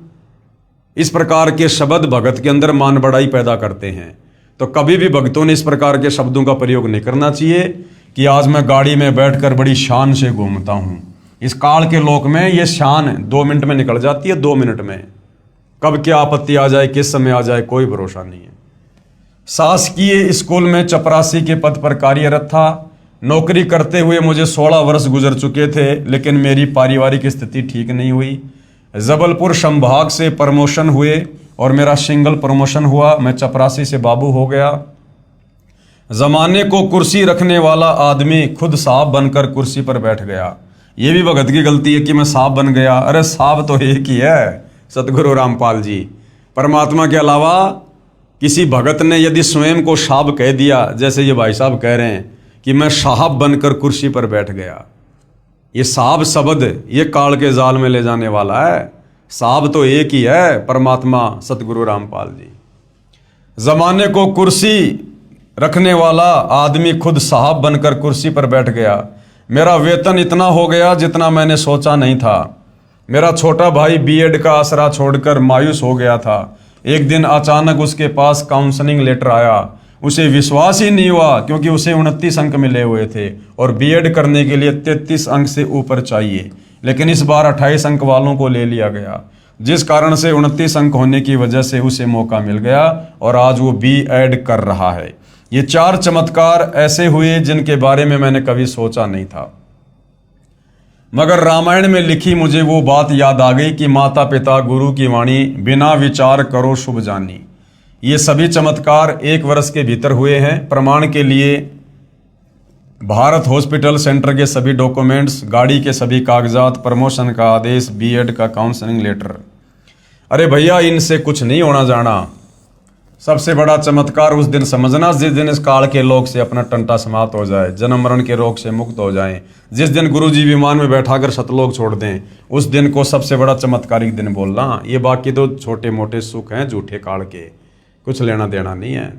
इस प्रकार के शब्द भगत के अंदर मान बढ़ाई पैदा करते हैं। तो कभी भी भक्तों ने इस प्रकार के शब्दों का प्रयोग नहीं करना चाहिए कि आज मैं गाड़ी में बैठकर बड़ी शान से घूमता हूँ। इस काल के लोक में ये शान 2 मिनट में निकल जाती है, 2 मिनट में। कब क्या आपत्ति आ जाए, किस समय आ जाए, कोई भरोसा नहीं है। शासकीय स्कूल में चपरासी के पद पर कार्यरत था। नौकरी करते हुए मुझे 16 वर्ष गुजर चुके थे, लेकिन मेरी पारिवारिक स्थिति ठीक नहीं हुई। जबलपुर संभाग से प्रमोशन हुए और मेरा सिंगल प्रमोशन हुआ। मैं चपरासी से बाबू हो गया। जमाने को कुर्सी रखने वाला आदमी खुद साहब बनकर कुर्सी पर बैठ गया। ये भी भगत की गलती है कि मैं साहब बन गया। अरे साहब तो एक ही है, सतगुरु रामपाल जी। परमात्मा के अलावा किसी भगत ने यदि स्वयं को साहब कह दिया, जैसे ये भाई साहब कह रहे हैं कि मैं साहब बनकर कुर्सी पर बैठ गया, ये साहब शब्द ये काल के जाल में ले जाने वाला है। साहब तो एक ही है, परमात्मा सतगुरु रामपाल जी। जमाने को कुर्सी रखने वाला आदमी खुद साहब बनकर कुर्सी पर बैठ गया। मेरा वेतन इतना हो गया जितना मैंने सोचा नहीं था। मेरा छोटा भाई बीएड का आसरा छोड़कर मायूस हो गया था। एक दिन अचानक उसके पास काउंसलिंग लेटर आया। उसे विश्वास ही नहीं हुआ, क्योंकि उसे 29 अंक मिले हुए थे और बीएड करने के लिए 33 अंक से ऊपर चाहिए, लेकिन इस बार 28 अंक वालों को ले लिया गया, जिस कारण से 29 अंक होने की वजह से उसे मौका मिल गया और आज वो बीएड कर रहा है। ये 4 चमत्कार ऐसे हुए जिनके बारे में मैंने कभी सोचा नहीं था, मगर रामायण में लिखी मुझे वो बात याद आ गई कि माता पिता गुरु की वाणी बिना विचार करो शुभ जानी। ये सभी चमत्कार 1 वर्ष के भीतर हुए हैं। प्रमाण के लिए भारत हॉस्पिटल सेंटर के सभी डॉक्यूमेंट्स, गाड़ी के सभी कागजात, प्रमोशन का आदेश, बीएड का काउंसलिंग लेटर। अरे भैया, इनसे कुछ नहीं होना जाना। सबसे बड़ा चमत्कार उस दिन समझना जिस दिन इस काल के लोक से अपना टंटा समाप्त हो जाए, जन्म मरण के रोग से मुक्त हो जाएं। जिस दिन गुरु जी विमान में बैठाकर सतलोक छोड़ दें, उस दिन को सबसे बड़ा चमत्कारिक दिन बोलना। ये बाकी तो छोटे मोटे सुख हैं झूठे काल के, कुछ लेना देना नहीं है।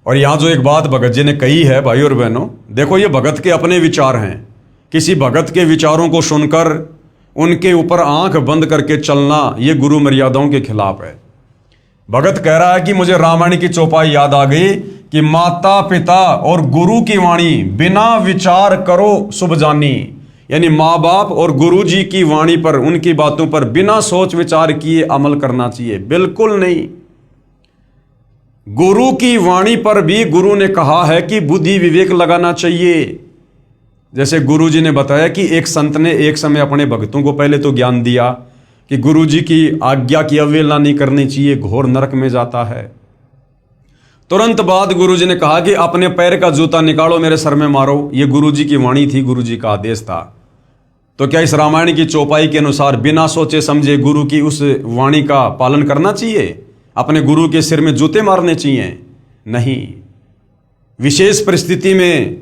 और यहां जो एक बात भगत जी ने कही है भाई और बहनों, देखो ये भगत के अपने विचार हैं। किसी भगत के विचारों को सुनकर उनके ऊपर आंख बंद करके चलना ये गुरु मर्यादाओं के खिलाफ है। भगत कह रहा है कि मुझे रामायण की चौपाई याद आ गई कि माता पिता और गुरु की वाणी बिना विचार करो शुभ जानी। यानी माँ बाप और गुरु जी की वाणी पर, उनकी बातों पर बिना सोच विचार किए अमल करना चाहिए, बिल्कुल नहीं। गुरु की वाणी पर भी गुरु ने कहा है कि बुद्धि विवेक लगाना चाहिए। जैसे गुरु जी ने बताया कि एक संत ने एक समय अपने भक्तों को पहले तो ज्ञान दिया कि गुरु जी की आज्ञा की अवहेलना नहीं करनी चाहिए, घोर नरक में जाता है। तुरंत बाद गुरु जी ने कहा कि अपने पैर का जूता निकालो, मेरे सर में मारो। ये गुरु जी की वाणी थी, गुरु जी का आदेश था। तो क्या इस रामायण की चौपाई के अनुसार बिना सोचे समझे गुरु की उस वाणी का पालन करना चाहिए? अपने गुरु के सिर में जूते मारने चाहिए? नहीं। विशेष परिस्थिति में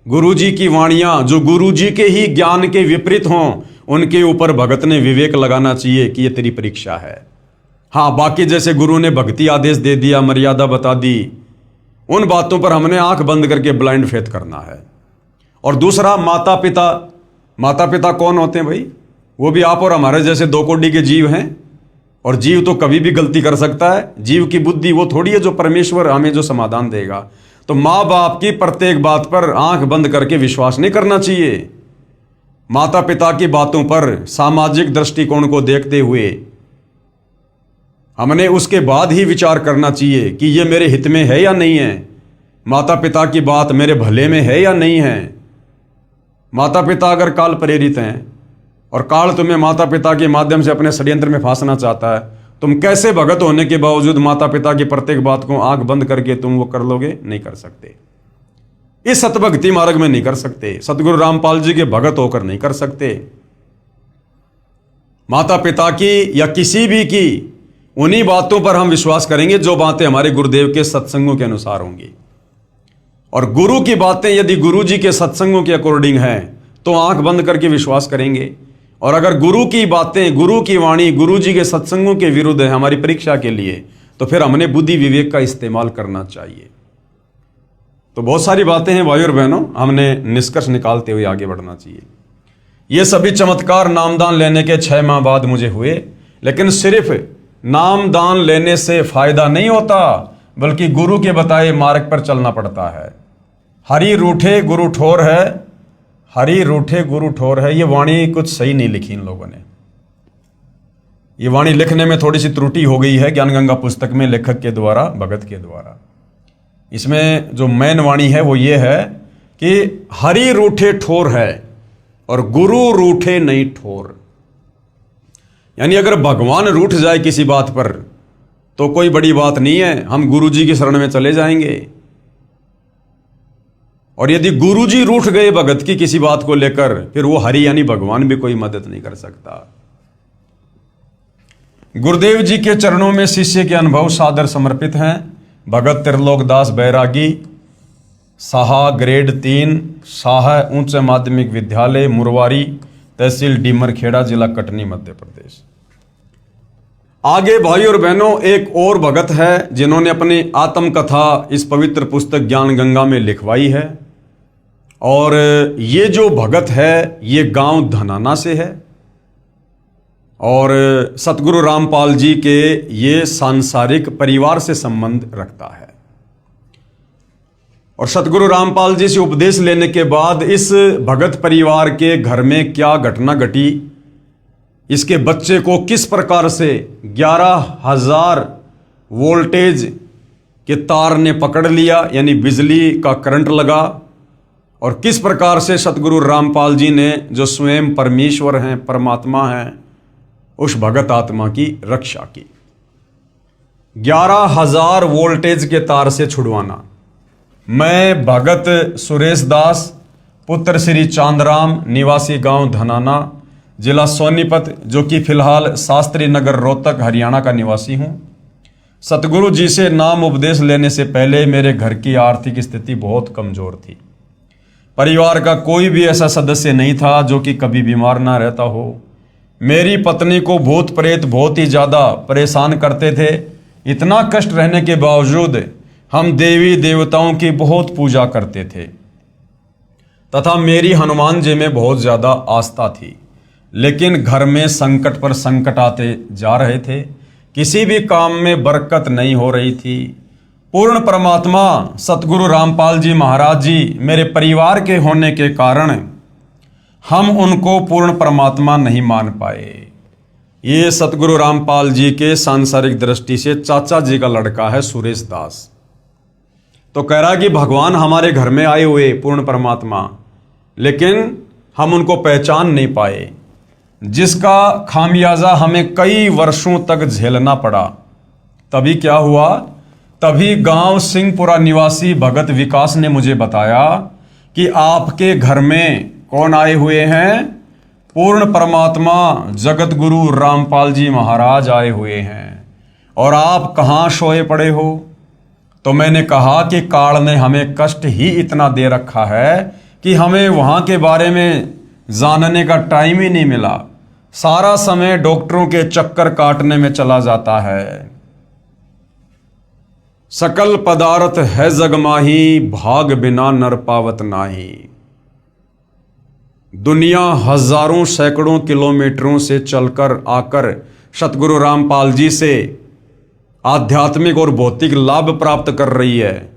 गुरु जी की वाणियां जो गुरु जी के ही ज्ञान के विपरीत हों, उनके ऊपर भगत ने विवेक लगाना चाहिए कि ये तेरी परीक्षा है। हाँ, बाकी जैसे गुरु ने भक्ति आदेश दे दिया, मर्यादा बता दी, उन बातों पर हमने आंख बंद करके ब्लाइंड फेथ करना है। और दूसरा, माता पिता। माता पिता कौन होते हैं भाई? वो भी आप और हमारे जैसे 2 कोटि के जीव हैं, और जीव तो कभी भी गलती कर सकता है। जीव की बुद्धि वो थोड़ी है जो परमेश्वर हमें जो समाधान देगा। तो माँ बाप की प्रत्येक बात पर आंख बंद करके विश्वास नहीं करना चाहिए। माता पिता की बातों पर सामाजिक दृष्टिकोण को देखते हुए हमने उसके बाद ही विचार करना चाहिए कि ये मेरे हित में है या नहीं है, माता पिता की बात मेरे भले में है या नहीं है। माता पिता अगर काल प्रेरित हैं और काल तुम्हें माता पिता के माध्यम से अपने षड्यंत्र में फांसना चाहता है, तुम कैसे भगत होने के बावजूद माता पिता की प्रत्येक बात को आंख बंद करके तुम वो कर लोगे? नहीं कर सकते। इस सतभक्ति मार्ग में नहीं कर सकते। सतगुरु रामपाल जी के भगत होकर नहीं कर सकते। माता पिता की या किसी भी की उन्हीं बातों पर हम विश्वास करेंगे जो बातें हमारे गुरुदेव के सत्संगों के अनुसार होंगी। और गुरु की बातें यदि गुरु जी के सत्संगों के अकॉर्डिंग हैं तो आंख बंद करके विश्वास करेंगे। और अगर गुरु की बातें, गुरु की वाणी गुरु जी के सत्संगों के विरुद्ध है हमारी परीक्षा के लिए, तो फिर हमने बुद्धि विवेक का इस्तेमाल करना चाहिए। तो बहुत सारी बातें हैं भाई और बहनों, हमने निष्कर्ष निकालते हुए आगे बढ़ना चाहिए। ये सभी चमत्कार नामदान लेने के 6 माह बाद मुझे हुए, लेकिन सिर्फ नामदान लेने से फायदा नहीं होता, बल्कि गुरु के बताए मार्ग पर चलना पड़ता है। हरि रूठे गुरु ठोर है, हरि रूठे गुरु ठोर है। ये वाणी कुछ सही नहीं लिखी इन लोगों ने। ये वाणी लिखने में थोड़ी सी त्रुटि हो गई है ज्ञान गंगा पुस्तक में, लेखक के द्वारा, भगत के द्वारा। इसमें जो मेन वाणी है वो ये है कि हरि रूठे ठोर है और गुरु रूठे नहीं ठोर। यानी अगर भगवान रूठ जाए किसी बात पर तो कोई बड़ी बात नहीं है, हम गुरु जी की शरण में चले जाएंगे। और यदि गुरु जी रूठ गए भगत की किसी बात को लेकर, फिर वो हरि यानी भगवान भी कोई मदद नहीं कर सकता। गुरुदेव जी के चरणों में शिष्य के अनुभव सादर समर्पित हैं। भगत त्रिलोकदास बैरागी, साहा ग्रेड 3, साहा उच्च माध्यमिक विद्यालय मुरवारी, तहसील डीमरखेड़ा, जिला कटनी, मध्य प्रदेश। आगे भाई और बहनों एक और भगत है जिन्होंने अपनी आत्मकथा इस पवित्र पुस्तक ज्ञान गंगा में लिखवाई है। और ये जो भगत है ये गांव धनाना से है और सतगुरु रामपाल जी के ये सांसारिक परिवार से संबंध रखता है। और सतगुरु रामपाल जी से उपदेश लेने के बाद इस भगत परिवार के घर में क्या घटना घटी, इसके बच्चे को किस प्रकार से 11,000 वोल्टेज के तार ने पकड़ लिया, यानी बिजली का करंट लगा, और किस प्रकार से सतगुरु रामपाल जी ने जो स्वयं परमेश्वर हैं, परमात्मा हैं, उस भगत आत्मा की रक्षा की। 11,000 वोल्टेज के तार से छुड़वाना। मैं भगत सुरेश दास, पुत्र श्री चांदराम, निवासी गांव धनाना, जिला सोनीपत, जो कि फिलहाल शास्त्री नगर रोहतक हरियाणा का निवासी हूं। सतगुरु जी से नाम उपदेश लेने से पहले मेरे घर की आर्थिक स्थिति बहुत कमजोर थी। परिवार का कोई भी ऐसा सदस्य नहीं था जो कि कभी बीमार ना रहता हो। मेरी पत्नी को भूत प्रेत बहुत ही ज़्यादा परेशान करते थे। इतना कष्ट रहने के बावजूद हम देवी देवताओं की बहुत पूजा करते थे तथा मेरी हनुमान जी में बहुत ज़्यादा आस्था थी। लेकिन घर में संकट पर संकट आते जा रहे थे, किसी भी काम में बरकत नहीं हो रही थी। पूर्ण परमात्मा सतगुरु रामपाल जी महाराज जी मेरे परिवार के होने के कारण हम उनको पूर्ण परमात्मा नहीं मान पाए। ये सतगुरु रामपाल जी के सांसारिक दृष्टि से चाचा जी का लड़का है सुरेश दास। तो कह रहा कि भगवान हमारे घर में आए हुए पूर्ण परमात्मा, लेकिन हम उनको पहचान नहीं पाए, जिसका खामियाजा हमें कई वर्षों तक झेलना पड़ा। तभी क्या हुआ, तभी गांव सिंहपुरा निवासी भगत विकास ने मुझे बताया कि आपके घर में कौन आए हुए हैं? पूर्ण परमात्मा जगत गुरु रामपाल जी महाराज आए हुए हैं, और आप कहाँ सोए पड़े हो? तो मैंने कहा कि काल ने हमें कष्ट ही इतना दे रखा है कि हमें वहाँ के बारे में जानने का टाइम ही नहीं मिला। सारा समय डॉक्टरों के चक्कर काटने में चला जाता है। सकल पदार्थ है जग माही, भाग बिना नर पावत नाही। दुनिया हजारों सैकड़ों किलोमीटरों से चलकर आकर सतगुरु रामपाल जी से आध्यात्मिक और भौतिक लाभ प्राप्त कर रही है,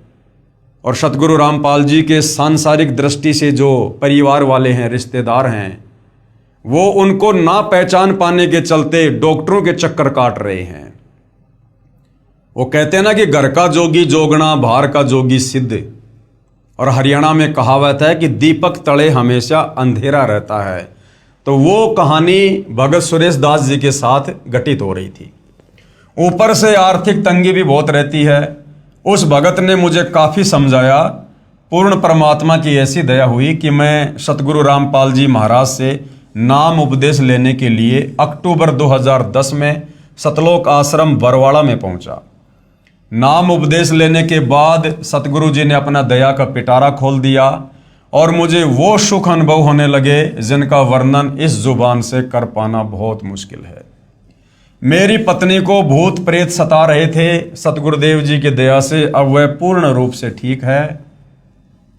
और सतगुरु रामपाल जी के सांसारिक दृष्टि से जो परिवार वाले हैं, रिश्तेदार हैं, वो उनको ना पहचान पाने के चलते डॉक्टरों के चक्कर काट रहे हैं। वो कहते हैं ना कि घर का जोगी जोगना, बाहर का जोगी सिद्ध। और हरियाणा में कहावत है कि दीपक तले हमेशा अंधेरा रहता है। तो वो कहानी भगत सुरेश दास जी के साथ घटित हो रही थी। ऊपर से आर्थिक तंगी भी बहुत रहती है। उस भगत ने मुझे काफ़ी समझाया। पूर्ण परमात्मा की ऐसी दया हुई कि मैं सतगुरु रामपाल जी महाराज से नाम उपदेश लेने के लिए अक्टूबर 2010 में सतलोक आश्रम बरवाड़ा में पहुंचा। नाम उपदेश लेने के बाद सतगुरु जी ने अपना दया का पिटारा खोल दिया और मुझे वो सुख अनुभव होने लगे जिनका वर्णन इस जुबान से कर पाना बहुत मुश्किल है। मेरी पत्नी को भूत प्रेत सता रहे थे। सतगुरुदेव जी की दया से अब वह पूर्ण रूप से ठीक है।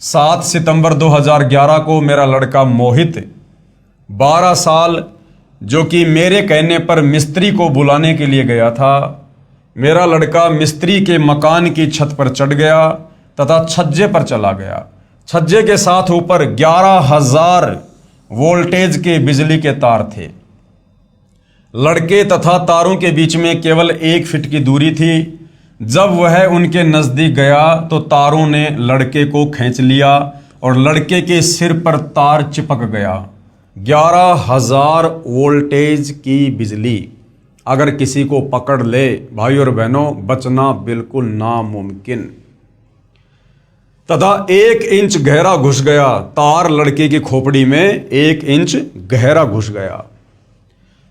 7 सितंबर 2011 को मेरा लड़का मोहित 12 साल, जो कि मेरे कहने पर मिस्त्री को बुलाने के लिए गया था, मेरा लड़का मिस्त्री के मकान की छत पर चढ़ गया तथा छज्जे पर चला गया। छज्जे के साथ ऊपर 11,000 वोल्टेज के बिजली के तार थे। लड़के तथा तारों के बीच में केवल 1 फीट की दूरी थी। जब वह उनके नजदीक गया तो तारों ने लड़के को खींच लिया और लड़के के सिर पर तार चिपक गया। 11,000 वोल्टेज की बिजली अगर किसी को पकड़ ले, भाई और बहनों, बचना बिल्कुल नामुमकिन। तथा 1 इंच गहरा घुस गया। तार लड़के की खोपड़ी में 1 इंच गहरा घुस गया।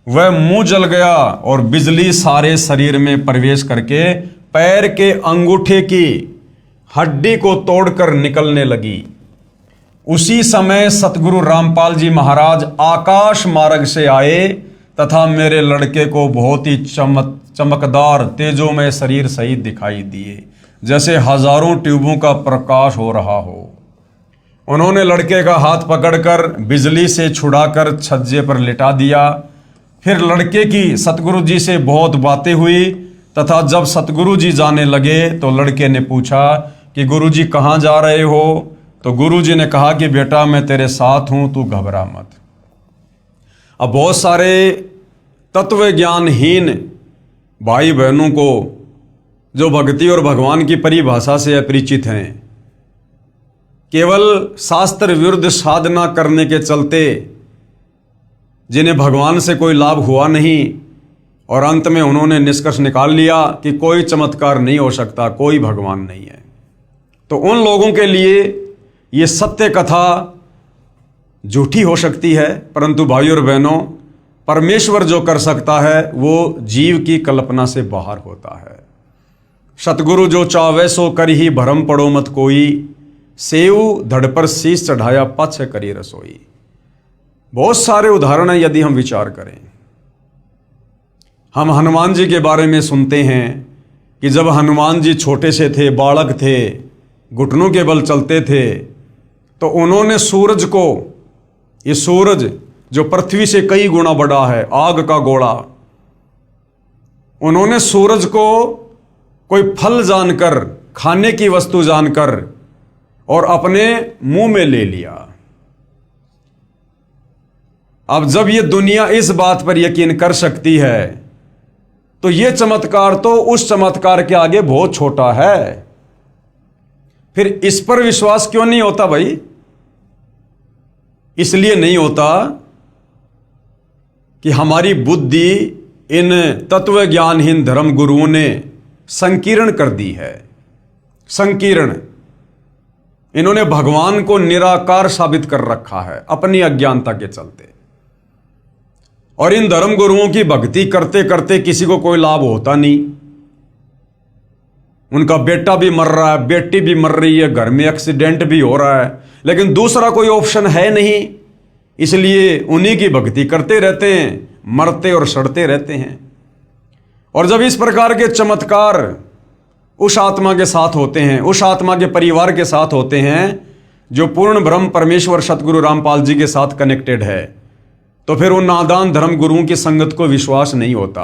वह मुंह जल गया और बिजली सारे शरीर में प्रवेश करके पैर के अंगूठे की हड्डी को तोड़कर निकलने लगी। उसी समय सतगुरु रामपाल जी महाराज आकाश मार्ग से आए तथा मेरे लड़के को बहुत ही चमकदार तेजोमय शरीर सहित दिखाई दिए, जैसे हजारों ट्यूबों का प्रकाश हो रहा हो। उन्होंने लड़के का हाथ पकड़कर बिजली से छुड़ाकर छज्जे पर लिटा दिया। फिर लड़के की सतगुरु जी से बहुत बातें हुई तथा जब सतगुरु जी जाने लगे तो लड़के ने पूछा कि गुरु जी कहाँ जा रहे हो? तो गुरु जी ने कहा कि बेटा मैं तेरे साथ हूं, तू घबरा मत। अब बहुत सारे तत्व ज्ञानहीन भाई बहनों को जो भक्ति और भगवान की परिभाषा से अपरिचित हैं, केवल शास्त्र विरुद्ध साधना करने के चलते जिन्हें भगवान से कोई लाभ हुआ नहीं और अंत में उन्होंने निष्कर्ष निकाल लिया कि कोई चमत्कार नहीं हो सकता, कोई भगवान नहीं है, तो उन लोगों के लिए ये सत्य कथा झूठी हो सकती है। परंतु भाई और बहनों, परमेश्वर जो कर सकता है वो जीव की कल्पना से बाहर होता है। सतगुरु जो चावे सो कर ही भरम पड़ो मत कोई, सेव धड़ पर शीश चढ़ाया पछ करी रसोई। बहुत सारे उदाहरण हैं यदि हम विचार करें। हम हनुमान जी के बारे में सुनते हैं कि जब हनुमान जी छोटे से थे, बालक थे, घुटनों के बल चलते थे, तो उन्होंने सूरज को, ये सूरज जो पृथ्वी से कई गुना बड़ा है, आग का गोला, उन्होंने सूरज को कोई फल जानकर, खाने की वस्तु जानकर और अपने मुंह में ले लिया। अब जब ये दुनिया इस बात पर यकीन कर सकती है तो ये चमत्कार तो उस चमत्कार के आगे बहुत छोटा है। फिर इस पर विश्वास क्यों नहीं होता भाई? इसलिए नहीं होता कि हमारी बुद्धि इन तत्व ज्ञानहीन धर्म गुरुओं ने संकीर्ण कर दी है। संकीर्ण, इन्होंने भगवान को निराकार साबित कर रखा है अपनी अज्ञानता के चलते। और इन धर्म गुरुओं की भक्ति करते करते किसी को कोई लाभ होता नहीं। उनका बेटा भी मर रहा है, बेटी भी मर रही है, घर में एक्सीडेंट भी हो रहा है, लेकिन दूसरा कोई ऑप्शन है नहीं, इसलिए उन्हीं की भक्ति करते रहते हैं, मरते और सड़ते रहते हैं। और जब इस प्रकार के चमत्कार उस आत्मा के साथ होते हैं, उस आत्मा के परिवार के साथ होते हैं जो पूर्ण ब्रह्म परमेश्वर सतगुरु रामपाल जी के साथ कनेक्टेड है, तो फिर उन नादान धर्म गुरुओं की संगत को विश्वास नहीं होता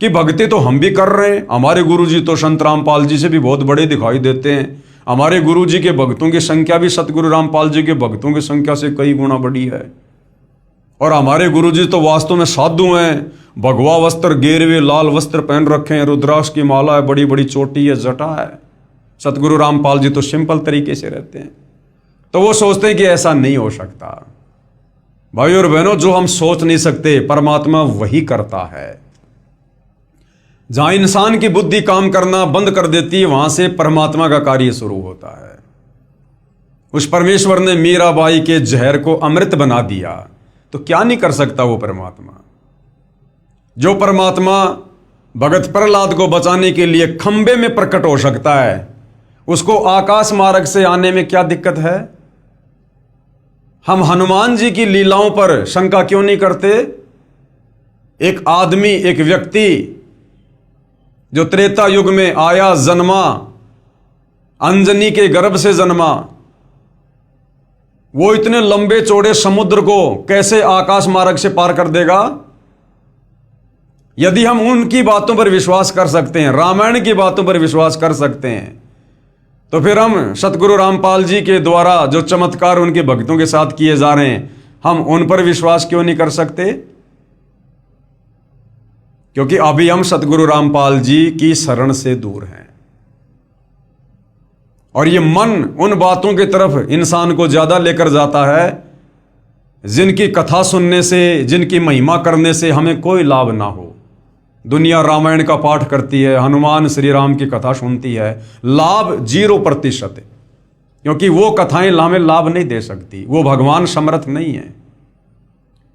कि भक्ति तो हम भी कर रहे हैं, हमारे गुरु जी तो संत रामपाल जी से भी बहुत बड़े दिखाई देते हैं, हमारे गुरु जी के भक्तों की संख्या भी सतगुरु रामपाल जी के भक्तों की संख्या से कई गुना बड़ी है, और हमारे गुरु जी तो वास्तव में साधु हैं, भगवा वस्त्र गेरवे लाल वस्त्र पहन रखे हैं, रुद्राक्ष की माला है, बड़ी बड़ी चोटी है, जटा है। सतगुरु रामपाल जी तो सिंपल तरीके से रहते हैं। तो वो सोचते हैं कि ऐसा नहीं हो सकता। भाई और बहनों, जो हम सोच नहीं सकते परमात्मा वही करता है। जहां इंसान की बुद्धि काम करना बंद कर देती है, वहां से परमात्मा का कार्य शुरू होता है। उस परमेश्वर ने मीराबाई के जहर को अमृत बना दिया, तो क्या नहीं कर सकता वो परमात्मा। जो परमात्मा भगत प्रहलाद को बचाने के लिए खंबे में प्रकट हो सकता है, उसको आकाश मार्ग से आने में क्या दिक्कत है। हम हनुमान जी की लीलाओं पर शंका क्यों नहीं करते। एक आदमी, एक व्यक्ति जो त्रेता युग में आया, जन्मा, अंजनी के गर्भ से जन्मा, वो इतने लंबे चौड़े समुद्र को कैसे आकाश मार्ग से पार कर देगा। यदि हम उनकी बातों पर विश्वास कर सकते हैं, रामायण की बातों पर विश्वास कर सकते हैं, तो फिर हम सतगुरु रामपाल जी के द्वारा जो चमत्कार उनके भक्तों के साथ किए जा रहे हैं, हम उन पर विश्वास क्यों नहीं कर सकते। क्योंकि अभी हम सतगुरु रामपाल जी की शरण से दूर हैं, और ये मन उन बातों की तरफ इंसान को ज्यादा लेकर जाता है जिनकी कथा सुनने से, जिनकी महिमा करने से हमें कोई लाभ ना हो। दुनिया रामायण का पाठ करती है, हनुमान श्री राम की कथा सुनती है, लाभ 0%, क्योंकि वो कथाएं हमें लाभ नहीं दे सकती। वो भगवान समर्थ नहीं है।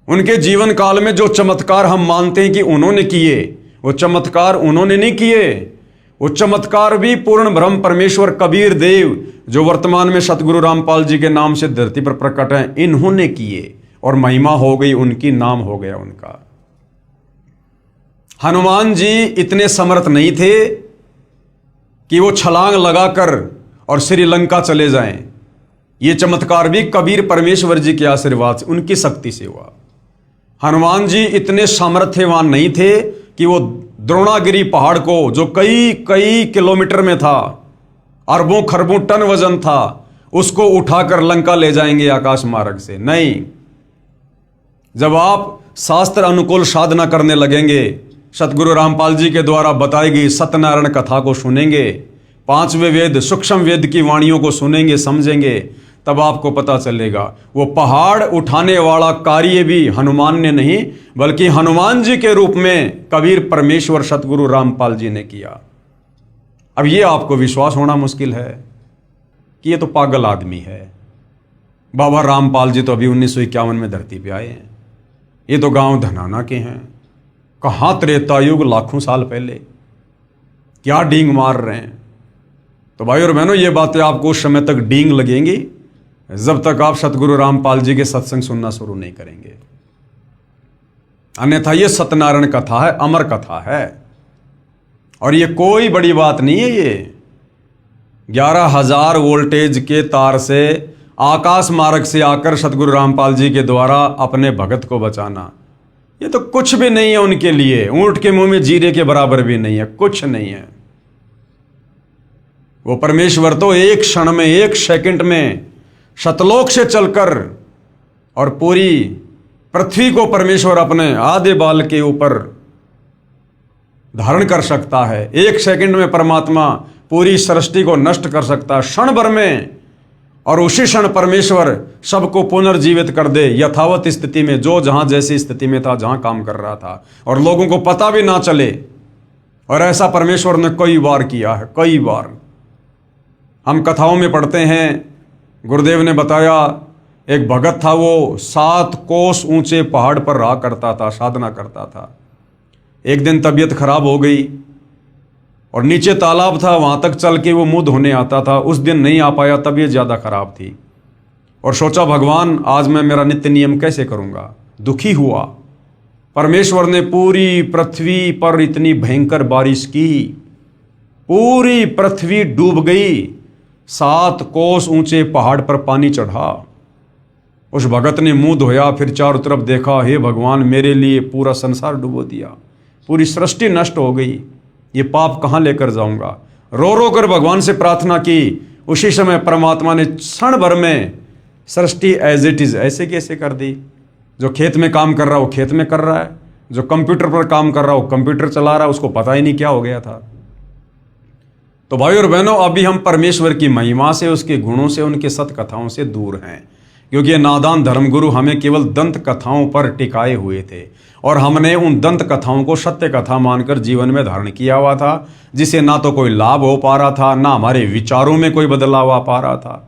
उनके जीवन काल में जो चमत्कार हम मानते हैं कि उन्होंने किए, वो चमत्कार उन्होंने नहीं किए। वो चमत्कार भी पूर्ण ब्रह्म परमेश्वर कबीर देव, जो वर्तमान में सतगुरु रामपाल जी के नाम से धरती पर प्रकट हैं, इन्होंने किए, और महिमा हो गई उनकी, नाम हो गया उनका। हनुमान जी इतने समर्थ नहीं थे कि वो छलांग लगाकर और श्रीलंका चले जाएं। ये चमत्कार भी कबीर परमेश्वर जी के आशीर्वाद से, उनकी शक्ति से हुआ। हनुमान जी इतने सामर्थ्यवान नहीं थे कि वो द्रोणागिरी पहाड़ को, जो कई कई किलोमीटर में था, अरबों खरबों टन वजन था, उसको उठाकर लंका ले जाएंगे आकाश मार्ग से। नहीं, जब आप शास्त्र अनुकूल साधना करने लगेंगे, सतगुरु रामपाल जी के द्वारा बताई गई सत्यनारायण कथा को सुनेंगे, 5वें वेद सूक्ष्म वेद की वाणियों को सुनेंगे, समझेंगे, तब आपको पता चलेगा वो पहाड़ उठाने वाला कार्य भी हनुमान ने नहीं, बल्कि हनुमान जी के रूप में कबीर परमेश्वर सतगुरु रामपाल जी ने किया। अब ये आपको विश्वास होना मुश्किल है कि ये तो पागल आदमी है। बाबा रामपाल जी तो अभी 1951 में धरती पे आए हैं। ये तो गांव धनाना के हैं। कहाँ त्रेता युग, लाखों साल पहले, क्या डींग मार रहे हैं। तो भाई और बहनों, ये बातें आपको उस समय तक डींग लगेंगी जब तक आप सतगुरु रामपाल जी के सत्संग सुनना शुरू नहीं करेंगे। अन्यथा ये सत्यनारायण कथा है, अमर कथा है, और ये कोई बड़ी बात नहीं है। ये 11,000 वोल्टेज के तार से आकाश मार्ग से आकर सतगुरु रामपाल जी के द्वारा अपने भगत को बचाना, ये तो कुछ भी नहीं है उनके लिए। ऊंट के मुंह में जीरे के बराबर भी नहीं है, कुछ नहीं है। वो परमेश्वर तो एक क्षण में, एक सेकंड में शतलोक से चलकर और पूरी पृथ्वी को परमेश्वर अपने आधे बाल के ऊपर धारण कर सकता है। एक सेकंड में परमात्मा पूरी सृष्टि को नष्ट कर सकता है, क्षण भर में, और उसी क्षण परमेश्वर सबको पुनर्जीवित कर दे यथावत स्थिति में, जो जहां जैसी स्थिति में था, जहां काम कर रहा था, और लोगों को पता भी ना चले। और ऐसा परमेश्वर ने कई बार किया है, कई बार। हम कथाओं में पढ़ते हैं, गुरुदेव ने बताया, एक भगत था, वो 7 कोस ऊंचे पहाड़ पर रहा करता था, साधना करता था। एक दिन तबीयत खराब हो गई और नीचे तालाब था, वहां तक चल के वो मुंह धोने आता था। उस दिन नहीं आ पाया, तबीयत ज़्यादा खराब थी, और सोचा भगवान आज मैं मेरा नित्य नियम कैसे करूँगा। दुखी हुआ। परमेश्वर ने पूरी पृथ्वी पर इतनी भयंकर बारिश की, पूरी पृथ्वी डूब गई। 7 कोस ऊंचे पहाड़ पर पानी चढ़ा। उस भगत ने मुंह धोया, फिर चारों तरफ देखा, हे भगवान, मेरे लिए पूरा संसार डुबो दिया, पूरी सृष्टि नष्ट हो गई, ये पाप कहाँ लेकर जाऊंगा। रो रो कर भगवान से प्रार्थना की। उसी समय परमात्मा ने क्षण भर में सृष्टि एज इट इज ऐसे कैसे कर दी। जो खेत में काम कर रहा है वो खेत में कर रहा है, जो कंप्यूटर पर काम कर रहा है वो कंप्यूटर चला रहा है, उसको पता ही नहीं क्या हो गया था। तो भाई और बहनों, अभी हम परमेश्वर की महिमा से, उसके गुणों से, उनके सत कथाओं से दूर हैं, क्योंकि ये नादान धर्मगुरु हमें केवल दंत कथाओं पर टिकाए हुए थे। और हमने उन दंत कथाओं को सत्य कथा मानकर जीवन में धारण किया हुआ था, जिसे ना तो कोई लाभ हो पा रहा था, ना हमारे विचारों में कोई बदलाव आ पा रहा था।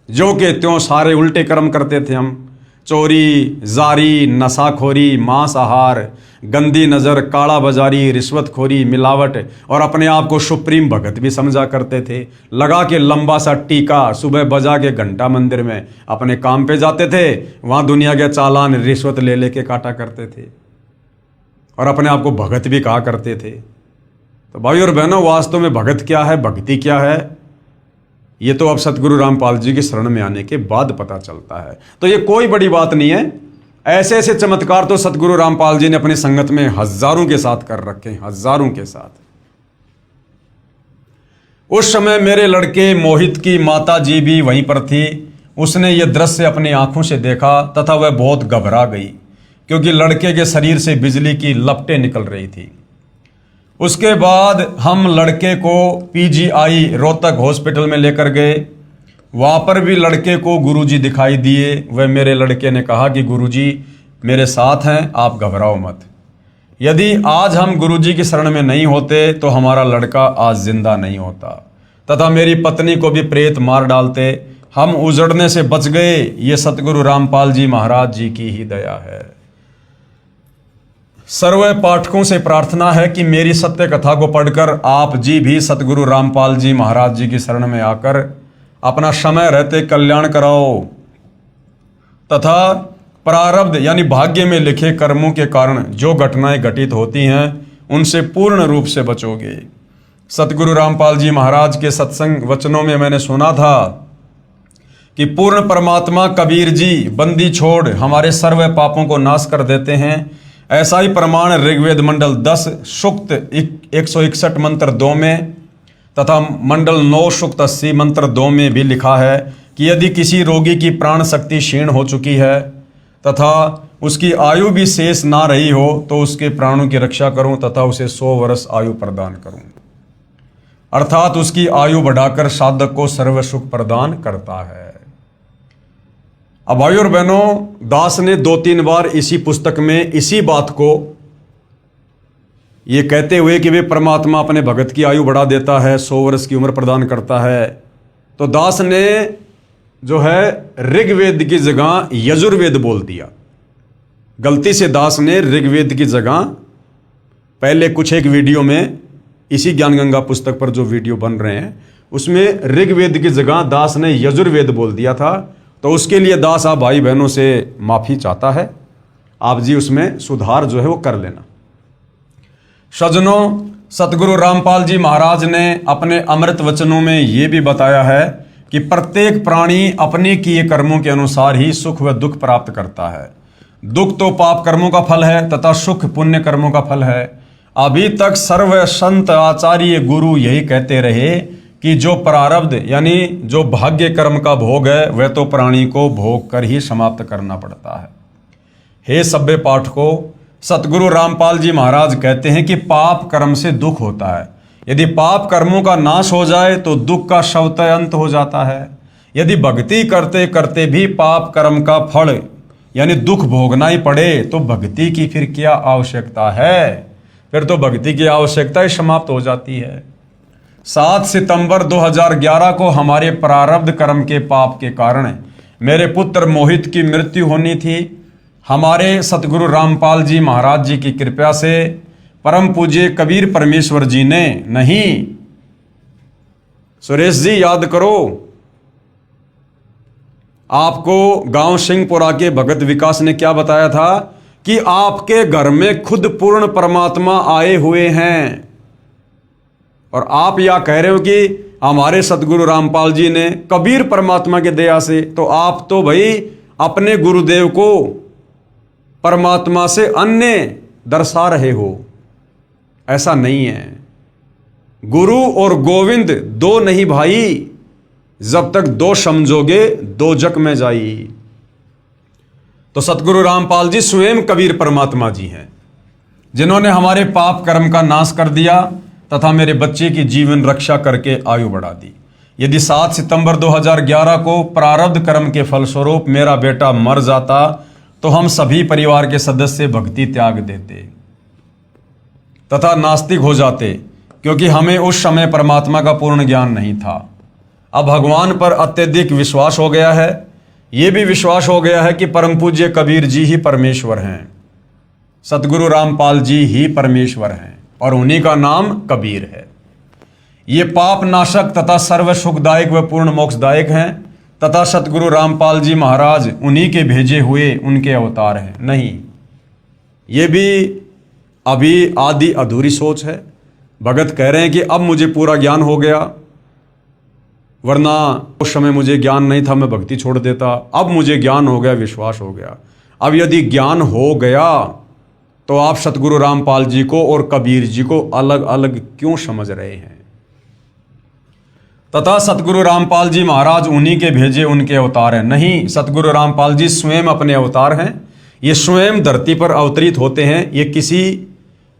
जो कि त्यों सारे उल्टे कर्म करते थे हम। चोरी, जारी, नशाखोरी, मांसाहार, गंदी नज़र, काला बाजारी, रिश्वतखोरी, मिलावट और अपने आप को सुप्रीम भगत भी समझा करते थे। लगा के लंबा सा टीका, सुबह बजा के घंटा मंदिर में अपने काम पे जाते थे, वहाँ दुनिया के चालान रिश्वत ले लेके काटा करते थे और अपने आप को भगत भी कहा करते थे। तो भाई और बहनों, वास्तव में भगत क्या है, भक्ति क्या है, ये तो अब सतगुरु रामपाल जी की शरण में आने के बाद पता चलता है। तो ये कोई बड़ी बात नहीं है। ऐसे ऐसे चमत्कार तो सतगुरु रामपाल जी ने अपनी संगत में हजारों के साथ कर रखे हैं, हजारों के साथ। उस समय मेरे लड़के मोहित की माता जी भी वहीं पर थी। उसने ये दृश्य अपनी आंखों से देखा तथा वह बहुत घबरा गई, क्योंकि लड़के के शरीर से बिजली की लपटें निकल रही थी। उसके बाद हम लड़के को पीजीआई रोहतक हॉस्पिटल में लेकर गए। वहाँ पर भी लड़के को गुरुजी दिखाई दिए। वह मेरे लड़के ने कहा कि गुरुजी मेरे साथ हैं, आप घबराओ मत। यदि आज हम गुरुजी की शरण में नहीं होते तो हमारा लड़का आज जिंदा नहीं होता, तथा मेरी पत्नी को भी प्रेत मार डालते। हम उजड़ने से बच गए, ये सतगुरु रामपाल जी महाराज जी की ही दया है। सर्व पाठकों से प्रार्थना है कि मेरी सत्य कथा को पढ़कर आप जी भी सतगुरु रामपाल जी महाराज जी की शरण में आकर अपना समय रहते कल्याण कराओ, तथा प्रारब्ध यानी भाग्य में लिखे कर्मों के कारण जो घटनाएं घटित होती हैं उनसे पूर्ण रूप से बचोगे। सतगुरु रामपाल जी महाराज के सत्संग वचनों में मैंने सुना था कि पूर्ण परमात्मा कबीर जी बंदी छोड़ हमारे सर्व पापों को नाश कर देते हैं। ऐसा ही प्रमाण ऋग्वेद मंडल 10 सूक्त 161 मंत्र 2 में तथा मंडल 9 सूक्त 80 मंत्र 2 में भी लिखा है कि यदि किसी रोगी की प्राण शक्ति क्षीण हो चुकी है तथा उसकी आयु भी शेष ना रही हो तो उसके प्राणों की रक्षा करूं तथा उसे 100 वर्ष आयु प्रदान करूं। अर्थात उसकी आयु बढ़ाकर साधक को सर्व सुख प्रदान करता है। अब भाइयों और बहनों, दास ने 2-3 बार इसी पुस्तक में इसी बात को ये कहते हुए कि वे परमात्मा अपने भगत की आयु बढ़ा देता है, 100 वर्ष की उम्र प्रदान करता है, तो दास ने जो है ऋग्वेद की जगह यजुर्वेद बोल दिया। गलती से दास ने ऋग्वेद की जगह पहले कुछ एक वीडियो में इसी ज्ञान गंगा पुस्तक पर जो वीडियो बन रहे हैं उसमें ऋग्वेद की जगह दास ने यजुर्वेद बोल दिया था। तो उसके लिए दास आप भाई बहनों से माफ़ी चाहता है। आप जी उसमें सुधार जो है वो कर लेना। सज्जनों, सतगुरु रामपाल जी महाराज ने अपने अमृत वचनों में ये भी बताया है कि प्रत्येक प्राणी अपने किए कर्मों के अनुसार ही सुख व दुख प्राप्त करता है। दुख तो पाप कर्मों का फल है तथा सुख पुण्य कर्मों का फल है। अभी तक सर्व संत आचार्य गुरु यही कहते रहे कि जो प्रारब्ध यानी जो भाग्य कर्म का भोग है वह तो प्राणी को भोग कर ही समाप्त करना पड़ता है। हे सभ्य पाठकों, सतगुरु रामपाल जी महाराज कहते हैं कि पाप कर्म से दुख होता है। यदि पाप कर्मों का नाश हो जाए तो दुख का स्वतः अंत हो जाता है। यदि भक्ति करते करते भी पाप कर्म का फल यानी दुख भोगना ही पड़े तो भक्ति की फिर क्या आवश्यकता है? फिर तो भक्ति की आवश्यकता ही समाप्त हो जाती है। 7 सितंबर 2011 को हमारे प्रारब्ध कर्म के पाप के कारण मेरे पुत्र मोहित की मृत्यु होनी थी। हमारे सतगुरु रामपाल जी महाराज जी की कृपा से परम पूज्य कबीर परमेश्वर जी ने, नहीं सुरेश जी याद करो, आपको गांव सिंहपुरा के भगत विकास ने क्या बताया था कि आपके घर में खुद पूर्ण परमात्मा आए हुए हैं। और आप यह कह रहे हो कि हमारे सतगुरु रामपाल जी ने कबीर परमात्मा के दया से, तो आप तो भाई अपने गुरुदेव को परमात्मा से अन्य दर्शा रहे हो। ऐसा नहीं है। गुरु और गोविंद दो नहीं भाई, जब तक दो समझोगे दो जग में जाई। तो सतगुरु रामपाल जी स्वयं कबीर परमात्मा जी हैं, जिन्होंने हमारे पाप कर्म का नाश कर दिया तथा मेरे बच्चे की जीवन रक्षा करके आयु बढ़ा दी। यदि 7 सितंबर 2011 को प्रारब्ध कर्म के फलस्वरूप मेरा बेटा मर जाता तो हम सभी परिवार के सदस्य भक्ति त्याग देते तथा नास्तिक हो जाते, क्योंकि हमें उस समय परमात्मा का पूर्ण ज्ञान नहीं था। अब भगवान पर अत्यधिक विश्वास हो गया है। ये भी विश्वास हो गया है कि परम पूज्य कबीर जी ही परमेश्वर हैं, सतगुरु रामपाल जी ही परमेश्वर हैं और उन्हीं का नाम कबीर है। ये पाप नाशक तथा सर्व सुखदायक व पूर्ण मोक्षदायक हैं तथा सतगुरु रामपाल जी महाराज उन्हीं के भेजे हुए उनके अवतार हैं। नहीं, ये भी अभी आधी अधूरी सोच है। भगत कह रहे हैं कि अब मुझे पूरा ज्ञान हो गया, वरना उस समय मुझे ज्ञान नहीं था, मैं भक्ति छोड़ देता। अब मुझे ज्ञान हो गया, विश्वास हो गया। अब यदि ज्ञान हो गया तो आप सतगुरु रामपाल जी को और कबीर जी को अलग अलग क्यों समझ रहे हैं? तथा सतगुरु रामपाल जी महाराज उन्हीं के भेजे उनके अवतार हैं। नहीं, सतगुरु रामपाल जी स्वयं अपने अवतार हैं। ये स्वयं धरती पर अवतरित होते हैं। ये किसी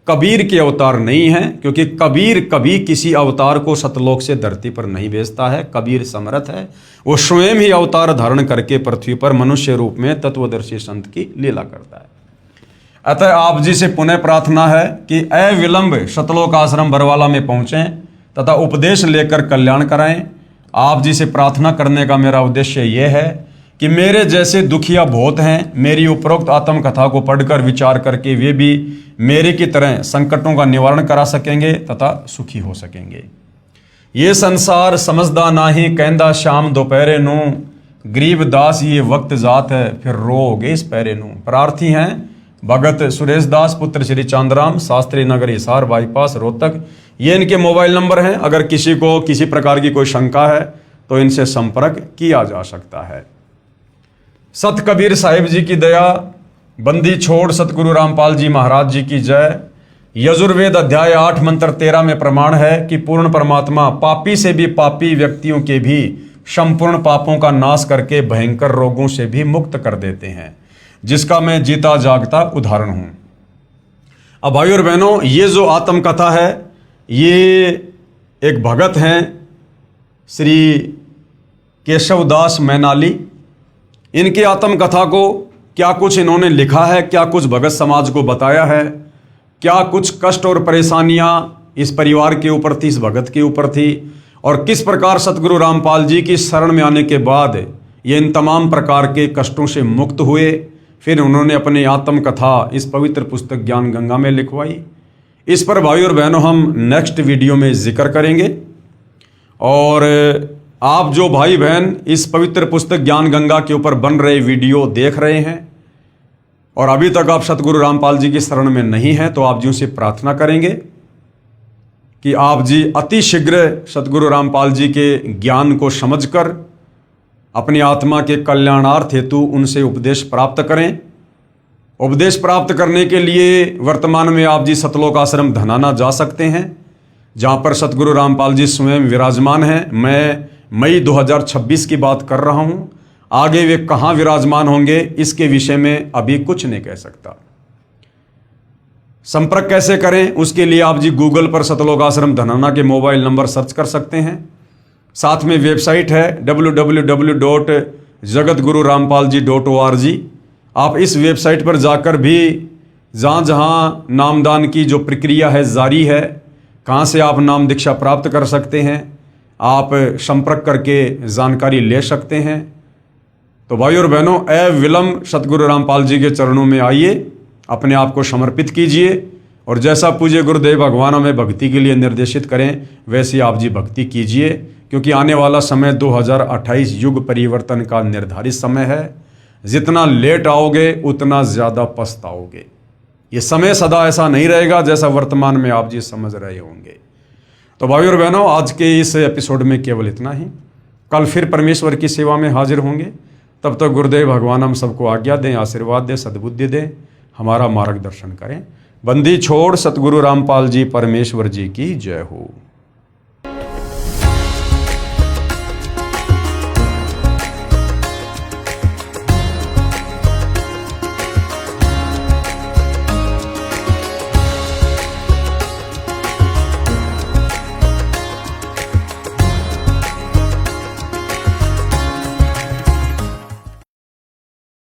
कबीर के अवतार नहीं हैं, क्योंकि कबीर कभी किसी अवतार को सतलोक से धरती पर नहीं भेजता है। कबीर समर्थ है, वो स्वयं ही अवतार धारण करके पृथ्वी पर मनुष्य रूप में तत्वदर्शी संत की लीला करता है। अतः आप जी से पुनः प्रार्थना है कि अविलंब सतलोक आश्रम बरवाला में पहुंचें तथा उपदेश लेकर कल्याण कराएं। आप जी से प्रार्थना करने का मेरा उद्देश्य यह है कि मेरे जैसे दुखिया बहुत हैं, मेरी उपरोक्त आत्मकथा को पढ़कर विचार करके वे भी मेरे की तरह संकटों का निवारण करा सकेंगे तथा सुखी हो सकेंगे। ये संसार समझदा नाही, कहंदा शाम दोपहरे नू, गरीब दास ये वक्त जात है, फिर रोगे इस पैरे नू। प्रार्थी हैं भगत सुरेश दास, पुत्र श्री चांदराम, शास्त्री नगर, हिसार बाईपास, रोहतक। ये इनके मोबाइल नंबर हैं। अगर किसी को किसी प्रकार की कोई शंका है तो इनसे संपर्क किया जा सकता है। सत कबीर साहिब जी की दया, बंदी छोड़ सतगुरु रामपाल जी महाराज जी की जय। यजुर्वेद अध्याय 8 मंत्र 13 में प्रमाण है कि पूर्ण परमात्मा पापी से भी पापी व्यक्तियों के भी संपूर्ण पापों का नाश करके भयंकर रोगों से भी मुक्त कर देते हैं, जिसका मैं जीता जागता उदाहरण हूं। अब भाई और बहनों, ये जो आत्मकथा है, ये एक भगत हैं श्री केशवदास मैनाली। इनकी आत्मकथा को क्या कुछ इन्होंने लिखा है, क्या कुछ भगत समाज को बताया है, क्या कुछ कष्ट और परेशानियां इस परिवार के ऊपर थी, इस भगत के ऊपर थी, और किस प्रकार सतगुरु रामपाल जी की शरण में आने के बाद ये इन तमाम प्रकार के कष्टों से मुक्त हुए। फिर उन्होंने अपनी आत्मकथा इस पवित्र पुस्तक ज्ञान गंगा में लिखवाई। इस पर भाई और बहनों हम नेक्स्ट वीडियो में जिक्र करेंगे। और आप जो भाई बहन इस पवित्र पुस्तक ज्ञान गंगा के ऊपर बन रहे वीडियो देख रहे हैं और अभी तक आप सतगुरु रामपाल जी की शरण में नहीं हैं, तो आप जी से प्रार्थना करेंगे कि आप जी अति शीघ्र सतगुरु रामपाल जी के ज्ञान को समझकर अपनी आत्मा के कल्याणार्थ हेतु उनसे उपदेश प्राप्त करें। उपदेश प्राप्त करने के लिए वर्तमान में आप जी सतलोक आश्रम धनाना जा सकते हैं, जहाँ पर सतगुरु रामपाल जी स्वयं विराजमान हैं। मैं मई 2026 की बात कर रहा हूँ। आगे वे कहाँ विराजमान होंगे इसके विषय में अभी कुछ नहीं कह सकता। संपर्क कैसे करें उसके लिए आप जी गूगल पर सतलोक आश्रम धनाना के मोबाइल नंबर सर्च कर सकते हैं। साथ में वेबसाइट है www.jagatgururampalji.org। आप इस वेबसाइट पर जाकर भी जहाँ जहाँ नामदान की जो प्रक्रिया है जारी है, कहाँ से आप नाम दीक्षा प्राप्त कर सकते हैं, आप संपर्क करके जानकारी ले सकते हैं। तो भाई और बहनों, अविलंब सतगुरु रामपाल जी के चरणों में आइए, अपने आप को समर्पित कीजिए और जैसा पूज्य गुरुदेव भगवान हमें भक्ति के लिए निर्देशित करें वैसे आप जी भक्ति कीजिए, क्योंकि आने वाला समय 2028 युग परिवर्तन का निर्धारित समय है। जितना लेट आओगे उतना ज़्यादा पछताओगे। ये समय सदा ऐसा नहीं रहेगा जैसा वर्तमान में आप जी समझ रहे होंगे। तो भाई और बहनों, आज के इस एपिसोड में केवल इतना ही। कल फिर परमेश्वर की सेवा में हाजिर होंगे। तब तक गुरुदेव भगवान हम सबको आज्ञा दें, आशीर्वाद दें, सद्बुद्धि दें, हमारा मार्गदर्शन करें। बंदी छोड़ सतगुरु रामपाल जी परमेश्वर जी की जय हो।